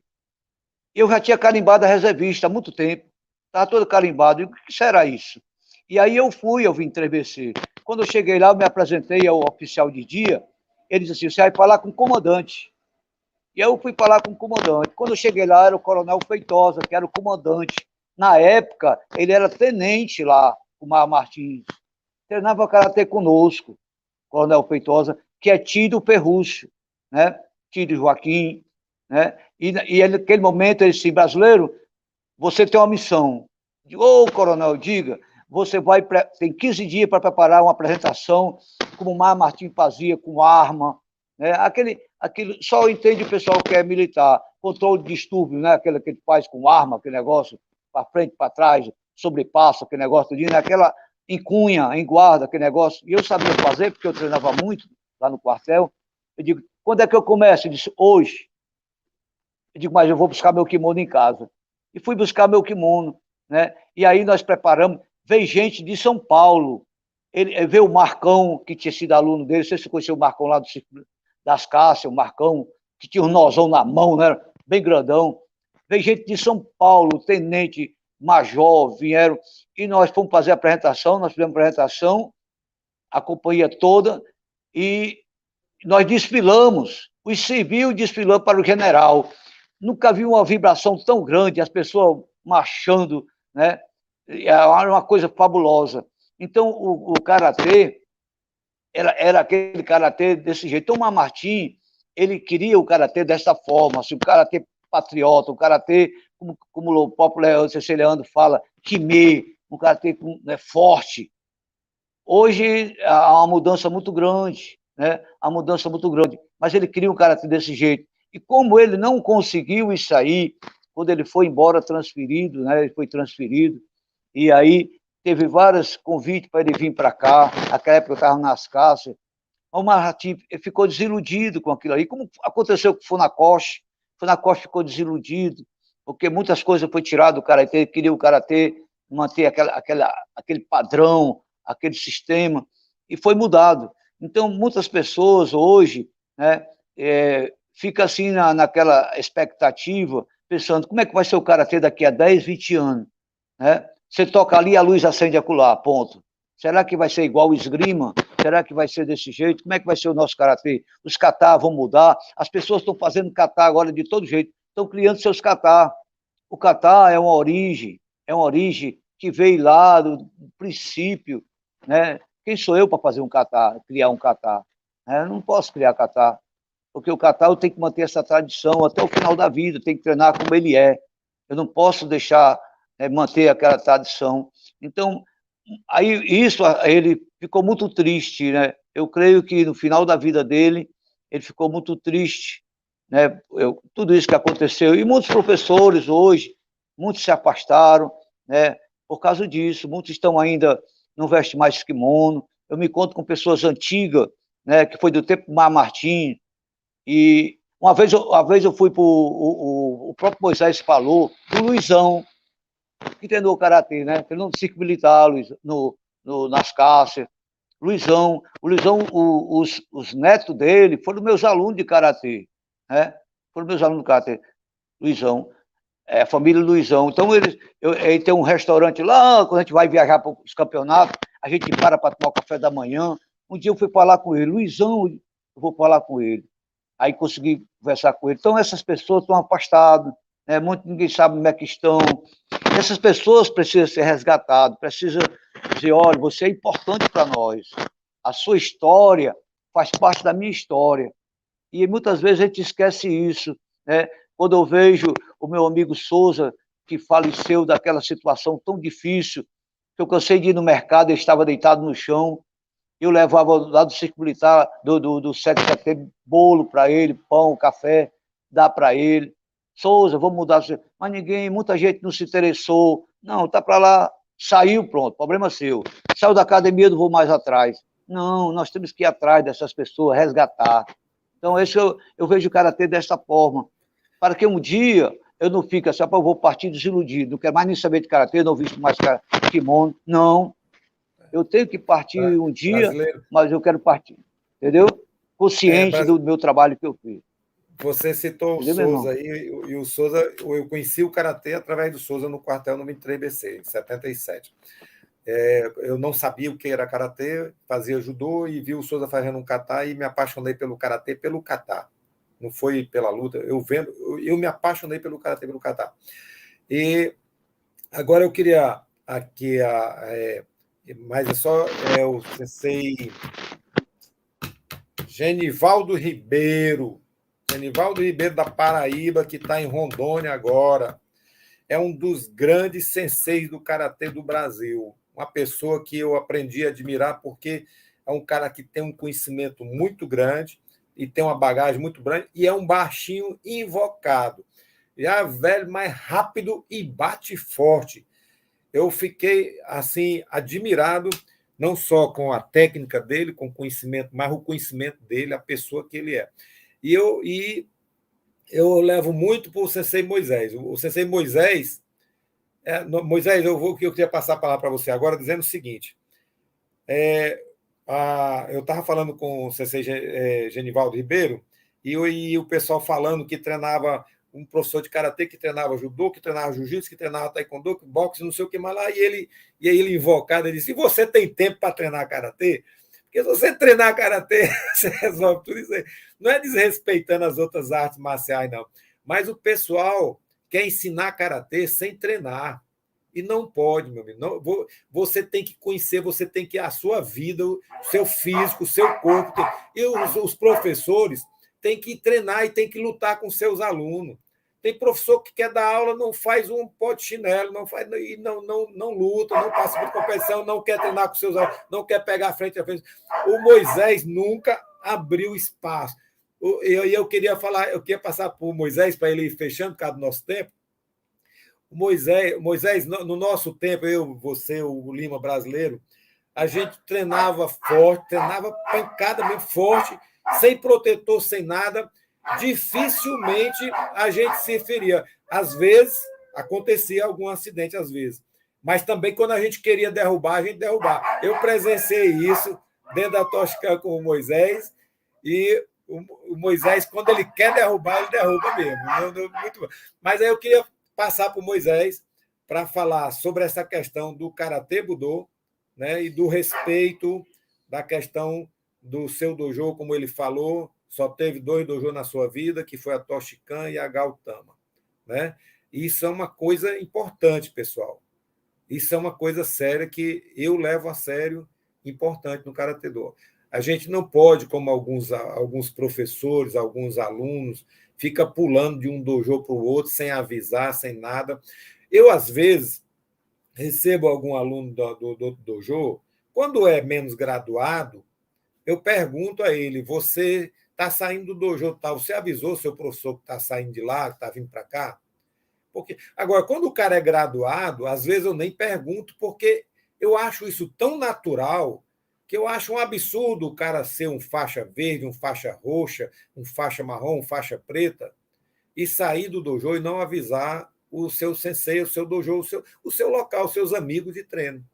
Eu já tinha carimbado a reservista há muito tempo, estava todo carimbado. E o que será isso? E aí eu fui ao 23BC. Quando eu cheguei lá, eu me apresentei ao oficial de dia, ele disse assim, você vai falar com o comandante. E eu fui falar com o comandante. Quando eu cheguei lá, era o coronel Feitosa, que era o comandante. Na época, ele era tenente lá, o Mar Martins. Treinava karatê conosco, coronel Feitosa, que é Tido Ferrúcio, né? Tido Joaquim, né? E naquele momento ele disse, brasileiro, você tem uma missão. Ô, coronel, diga, você tem 15 dias para preparar uma apresentação, como o Mar Martins fazia, com arma, né? Aquele, só entende o pessoal que é militar, controle de distúrbio, né? Aquele que ele faz com arma, aquele negócio, para frente, para trás, sobrepassa, aquele negócio, aquela encunha, enguarda, aquele negócio. E eu sabia fazer, porque eu treinava muito lá no quartel. Eu digo, quando é que eu começo? Ele disse, hoje. Eu digo, mas eu vou buscar meu kimono em casa. E fui buscar meu kimono, né? E aí nós preparamos, veio gente de São Paulo, veio o Marcão, que tinha sido aluno dele, não sei se você conheceu o Marcão lá do Círculo das Cássias, o Marcão, que tinha um nozão na mão, né? Bem grandão. Veio gente de São Paulo, tenente, major, vieram, e nós fomos fazer a apresentação, nós fizemos a apresentação, a companhia toda, e nós desfilamos, os civis desfilando para o general. Nunca vi uma vibração tão grande, as pessoas marchando, né? Era uma coisa fabulosa. Então, o karatê era aquele karatê desse jeito. Então, o Martim, ele queria o karatê dessa forma, assim, o karatê patriota, o karatê, como o próprio Leandro fala, kime, um karatê forte. Hoje, há uma mudança muito grande, né? Há uma mudança muito grande, mas ele queria um karatê desse jeito. E como ele não conseguiu isso aí, quando ele foi embora transferido, né? Ele foi transferido, e aí teve vários convites para ele vir para cá, naquela época eu estava nas Cássias, o Martim ficou desiludido com aquilo aí, como aconteceu com o Funakoshi ficou desiludido, porque muitas coisas foi tirado do karatê, ele queria o karatê manter aquele padrão, aquele sistema, e foi mudado. Então, muitas pessoas hoje, né, fica assim naquela expectativa, pensando como é que vai ser o karatê daqui a 10, 20 anos, né? Você toca ali, a luz acende acolá, ponto. Será que vai ser igual o esgrima? Será que vai ser desse jeito? Como é que vai ser o nosso karatê? Os kata vão mudar, as pessoas estão fazendo kata agora de todo jeito, estão criando seus kata. O kata é uma origem que veio lá do princípio, né? Quem sou eu para fazer um kata, criar um kata? Eu não posso criar kata, porque o kata eu tenho que manter essa tradição até o final da vida, tenho que treinar como ele é. Eu não posso deixar manter aquela tradição. Então, aí isso, ele ficou muito triste, né? Eu creio que no final da vida dele, ele ficou muito triste, né? Tudo isso que aconteceu. E muitos professores hoje, muitos se afastaram, né? Por causa disso, muitos estão ainda, não vestem mais kimono. Eu me encontro com pessoas antigas, né? Que foi do tempo do Mar Martins. E uma vez eu fui para o próprio Moisés falou, o Luizão, que treinou o karatê, né? Treinou no Circo Militar, nas Cássias. O Luizão, os netos dele foram meus alunos de karatê, né? Foram meus alunos de karatê. Luizão, a família Luizão. Então, ele tem um restaurante lá, quando a gente vai viajar para os campeonatos, a gente para tomar o café da manhã. Um dia eu fui falar com ele, Luizão, eu vou falar com ele. Aí consegui conversar com ele. Então, essas pessoas estão afastadas, né? Ninguém sabe como é que estão. Essas pessoas precisam ser resgatadas, precisam dizer, olha, você é importante para nós. A sua história faz parte da minha história. E muitas vezes a gente esquece isso, né? Quando eu vejo o meu amigo Souza, que faleceu daquela situação tão difícil, que eu cansei de ir no mercado, eu estava deitado no chão, eu levava lá do Circo Militar, do 7 de setembro, bolo para ele, pão, café, dá para ele. Souza, vamos mudar. Mas muita gente não se interessou. Não, tá para lá, saiu, pronto, problema seu. Saiu da academia, não vou mais atrás. Não, nós temos que ir atrás dessas pessoas, resgatar. Então, eu vejo o karatê dessa forma, para que um dia eu não fico assim, eu vou partir desiludido, não quero mais nem saber de karatê, não visto mais kimono. Não. Eu tenho que partir um dia, brasileiro. mas eu quero partir. Entendeu? Consciente do meu trabalho que eu fiz. Você citou Entendeu, o meu irmão? Souza aí, e o Souza, eu conheci o Karatê através do Souza no quartel no 23BC, em 77. Eu não sabia o que era Karatê, fazia judô e vi o Souza fazendo um kata e me apaixonei pelo Karatê, pelo kata. Não foi pela luta, eu me apaixonei pelo Karatê, pelo kata. E agora eu queria aqui, mas o sensei Genivaldo Ribeiro da Paraíba, que está em Rondônia agora. É um dos grandes senseis do karatê do Brasil. Uma pessoa que eu aprendi a admirar porque é um cara que tem um conhecimento muito grande e tem uma bagagem muito grande e é um baixinho invocado. Já velho, mais rápido e bate forte. Eu fiquei assim admirado não só com a técnica dele, com o conhecimento, mas o conhecimento dele, a pessoa que ele é. E eu levo muito para o Sensei Moisés. O Sensei Moisés, Moisés, eu queria passar a palavra para você agora, dizendo o seguinte: eu estava falando com o Sensei Genivaldo Ribeiro, e o pessoal falando que treinava um professor de karatê, que treinava judô, que treinava jiu-jitsu, que treinava taekwondo, que boxe, não sei o que mais lá, e ele invocado, ele disse: e você tem tempo para treinar karatê? Porque se você treinar karatê, você resolve tudo isso aí. Não é desrespeitando as outras artes marciais, não. Mas o pessoal quer ensinar karatê sem treinar. E não pode, meu amigo. Não, você tem que conhecer, você tem que a sua vida, o seu físico, o seu corpo. E os professores têm que treinar e têm que lutar com seus alunos. Tem professor que quer dar aula, não faz um pó de chinelo, não luta, não participa de competição, não quer treinar com seus alunos, não quer pegar a frente a frente. O Moisés nunca abriu espaço. Eu queria passar por Moisés para ele ir fechando, por causa do nosso tempo. Moisés, no nosso tempo, eu, você, o Lima brasileiro, a gente treinava forte, treinava pancada mesmo forte, sem protetor, sem nada. Dificilmente a gente se feria. Às vezes, acontecia algum acidente, às vezes. Mas também, quando a gente queria derrubar, a gente derrubava. Eu presenciei isso dentro da Toscana com o Moisés, e o Moisés, quando ele quer derrubar, ele derruba mesmo. Muito bom. Mas aí eu queria passar para o Moisés para falar sobre essa questão do Karatê Budô, né, e do respeito da questão do seu dojo, como ele falou, só teve 2 dojos na sua vida, que foi a Toshikan e a Gautama. Né? Isso é uma coisa importante, pessoal. Isso é uma coisa séria que eu levo a sério, importante no Karatê Do. A gente não pode, como alguns professores, alguns alunos, fica pulando de um dojo para o outro sem avisar, sem nada. Eu, às vezes, recebo algum aluno do dojo, quando é menos graduado, eu pergunto a ele: você está saindo do dojo tal? Você avisou seu professor que está saindo de lá, que está vindo para cá? Porque agora, quando o cara é graduado, às vezes eu nem pergunto, porque eu acho isso tão natural que eu acho um absurdo o cara ser um faixa verde, um faixa roxa, um faixa marrom, um faixa preta, e sair do dojo e não avisar o seu sensei, o seu dojo, o seu local, os seus amigos de treino.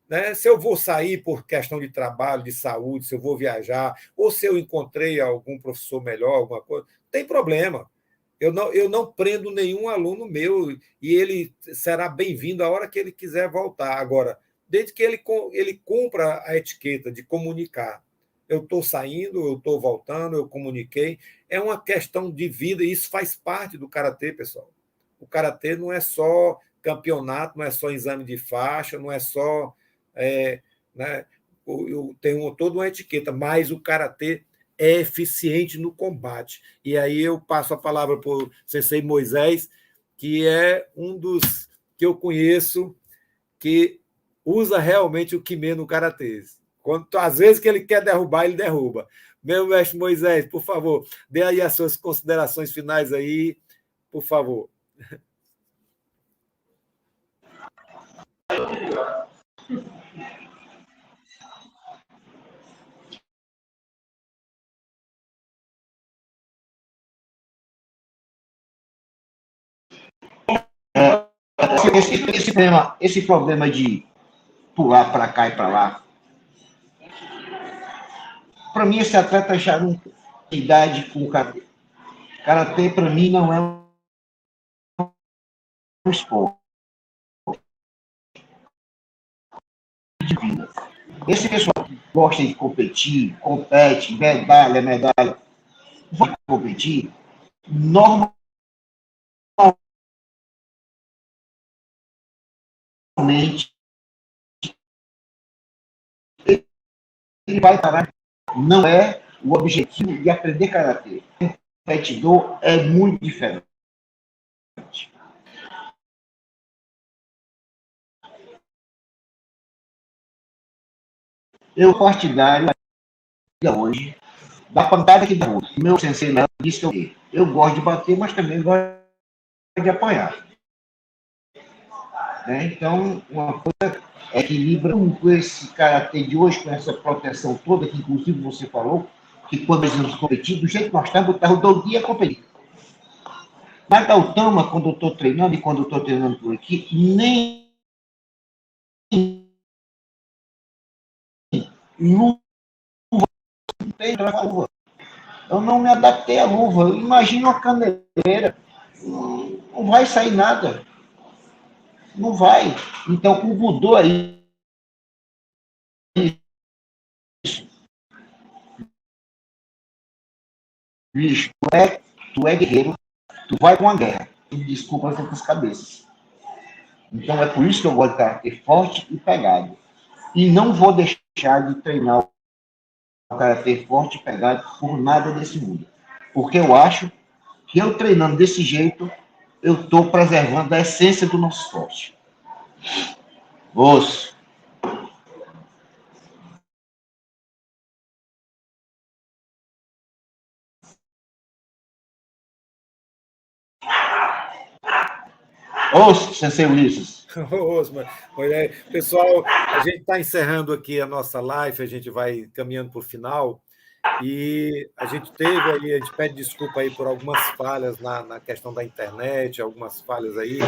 Né? Se eu vou sair por questão de trabalho, de saúde, se eu vou viajar, ou se eu encontrei algum professor melhor, alguma coisa, não tem problema. Eu não prendo nenhum aluno meu e ele será bem-vindo a hora que ele quiser voltar. Agora, desde que ele cumpra a etiqueta de comunicar. Eu estou saindo, eu estou voltando, eu comuniquei. É uma questão de vida e isso faz parte do karatê, pessoal. O karatê não é só campeonato, não é só exame de faixa, não é só. Né, tem toda uma etiqueta, mas o karatê é eficiente no combate. E aí eu passo a palavra para o Sensei Moisés, que é um dos que eu conheço que usa realmente o Kime no karatê. Às vezes que ele quer derrubar, ele derruba. Meu mestre Moisés, por favor, dê aí as suas considerações finais aí, por favor. esse problema de pular para cá e para lá, para mim, esse atleta já não tem idade com o karatê. Karatê, para mim, não é um esporte de vida. Esse pessoal que gosta de competir, compete, medalha, vai competir, normalmente ele vai parar. Não é o objetivo de aprender karatê. O competidor é muito diferente. Eu partidário hoje da pancada que dá hoje. Meu sensei Léo disse que eu gosto de bater, mas também gosto de apanhar. Né? Então, uma coisa equilibra com esse karatê de hoje, com essa proteção toda, que inclusive você falou, que quando nós vamos competir, do jeito que nós estamos, eu todo dia competir. Mas da Altama, quando eu estou treinando e quando eu estou treinando por aqui, nem luva tem luva. Eu não me adaptei à luva. Imagina uma caneleira. Não vai sair nada. Não vai. Então, com o Budô aí, bicho, tu é guerreiro, tu vai com a guerra. Desculpa as outras cabeças. Então, é por isso que eu gosto de karatê forte e pegado. E não vou deixar de treinar o karatê forte e pegado por nada desse mundo. Porque eu acho que eu treinando desse jeito, eu estou preservando a essência do nosso esporte. Osso. Osso, Sensei Ulisses. Osma, pessoal, a gente está encerrando aqui a nossa live, a gente vai caminhando para o final, e a gente pede desculpa aí por algumas falhas na questão da internet, algumas falhas aí.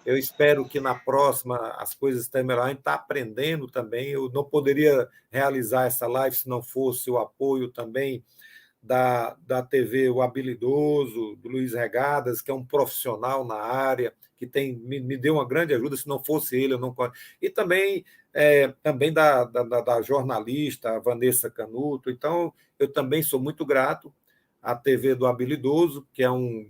Eu espero que na próxima as coisas estejam melhor. A gente está aprendendo também. Eu não poderia realizar essa live se não fosse o apoio também da TV O Habilidoso, do Luiz Regadas, que é um profissional na área, que me deu uma grande ajuda. Se não fosse ele, eu não. E também da jornalista Vanessa Canuto. Então, eu também sou muito grato à TV do Habilidoso, que é uma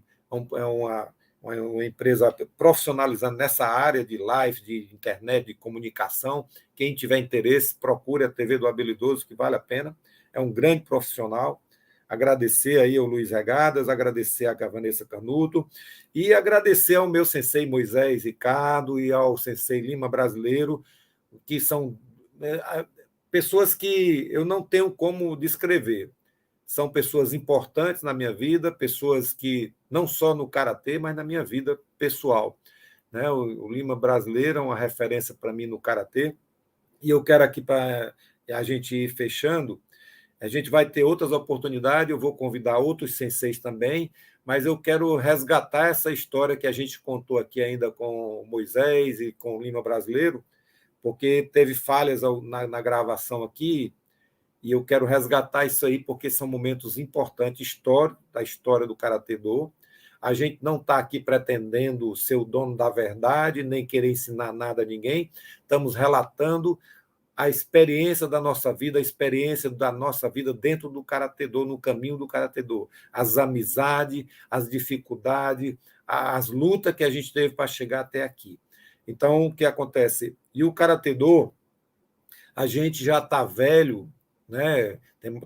empresa profissionalizando nessa área de live, de internet, de comunicação. Quem tiver interesse, procure a TV do Habilidoso, que vale a pena. É um grande profissional. Agradecer aí ao Luiz Regadas, agradecer a Vanessa Canuto e agradecer ao meu sensei Moisés Ricardo e ao sensei Lima Brasileiro, que são pessoas que eu não tenho como descrever. São pessoas importantes na minha vida, pessoas que, não só no karatê, mas na minha vida pessoal. Né? O Lima Brasileiro é uma referência para mim no karatê, e eu quero aqui, para a gente ir fechando, a gente vai ter outras oportunidades, eu vou convidar outros senseis também, mas eu quero resgatar essa história que a gente contou aqui ainda com o Moisés e com o Lima Brasileiro, porque teve falhas na gravação aqui, e eu quero resgatar isso aí, porque são momentos importantes da história do Karatê Do. A gente não está aqui pretendendo ser o dono da verdade, nem querer ensinar nada a ninguém, estamos relatando a experiência da nossa vida, a experiência da nossa vida dentro do Karatê Do, no caminho do Karatê Do. As amizades, as dificuldades, as lutas que a gente teve para chegar até aqui. Então, o que acontece? E o Karatê Do, a gente já está velho, né?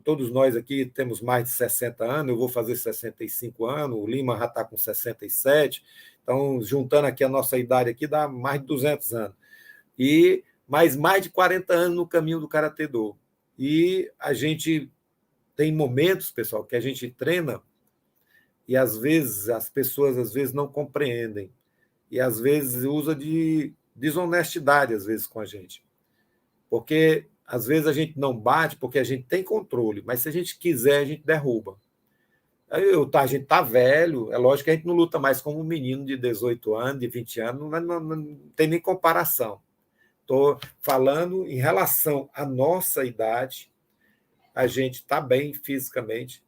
Todos nós aqui temos mais de 60 anos, eu vou fazer 65 anos, o Lima já está com 67, então, juntando aqui a nossa idade aqui, dá mais de 200 anos. Mas mais de 40 anos no caminho do Karatê Do. E a gente tem momentos, pessoal, que a gente treina e, às vezes, as pessoas não compreendem. E, às vezes, usa de desonestidade, às vezes, com a gente. Porque, às vezes, a gente não bate porque a gente tem controle, mas se a gente quiser, a gente derruba. A gente está velho, é lógico que a gente não luta mais como um menino de 18 anos, de 20 anos, não tem nem comparação. Estou falando em relação à nossa idade, a gente está bem fisicamente.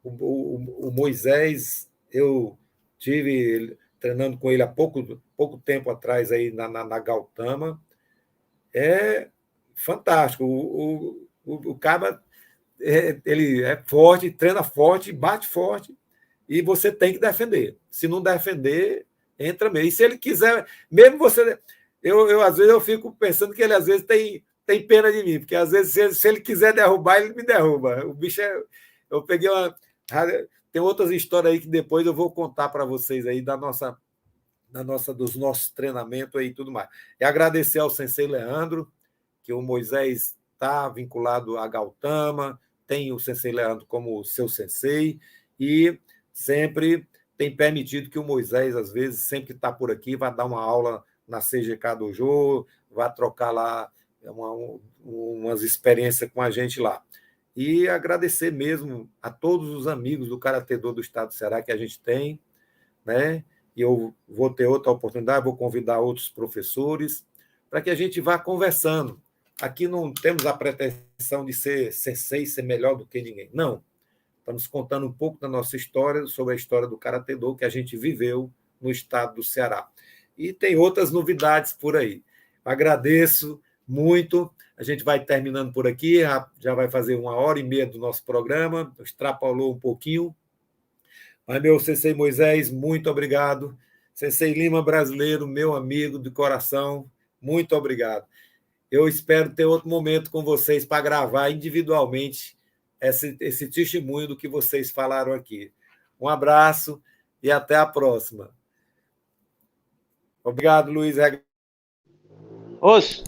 O Moisés, eu tive treinando com ele há pouco tempo atrás aí na Gautama, é fantástico. O cara ele é forte, treina forte, bate forte, e você tem que defender. Se não defender, entra mesmo. E se ele quiser, mesmo você. Eu às vezes eu fico pensando que ele às vezes tem pena de mim, porque às vezes se ele quiser derrubar, ele me derruba. O bicho é. Eu peguei uma. Tem outras histórias aí que depois eu vou contar para vocês aí dos nossos treinamentos aí e tudo mais. E agradecer ao Sensei Leandro, que o Moisés está vinculado a Gautama, tem o Sensei Leandro como seu sensei, e sempre tem permitido que o Moisés, às vezes, sempre que está por aqui, vai dar uma aula na CGK Dojo, vai trocar lá umas experiências com a gente lá. E agradecer mesmo a todos os amigos do Karatê Do Estado do Ceará que a gente tem, né? E eu vou ter outra oportunidade, vou convidar outros professores para que a gente vá conversando. Aqui não temos a pretensão de ser sensei, ser melhor do que ninguém. Não. Estamos contando um pouco da nossa história, sobre a história do Karatê Do que a gente viveu no estado do Ceará. E tem outras novidades por aí. Agradeço muito. A gente vai terminando por aqui, já vai fazer 1h30 do nosso programa, extrapolou um pouquinho. Mas, meu Sensei Moisés, muito obrigado. Sensei Lima Brasileiro, meu amigo de coração, muito obrigado. Eu espero ter outro momento com vocês para gravar individualmente esse testemunho do que vocês falaram aqui. Um abraço e até a próxima. Obrigado, Luiz. Os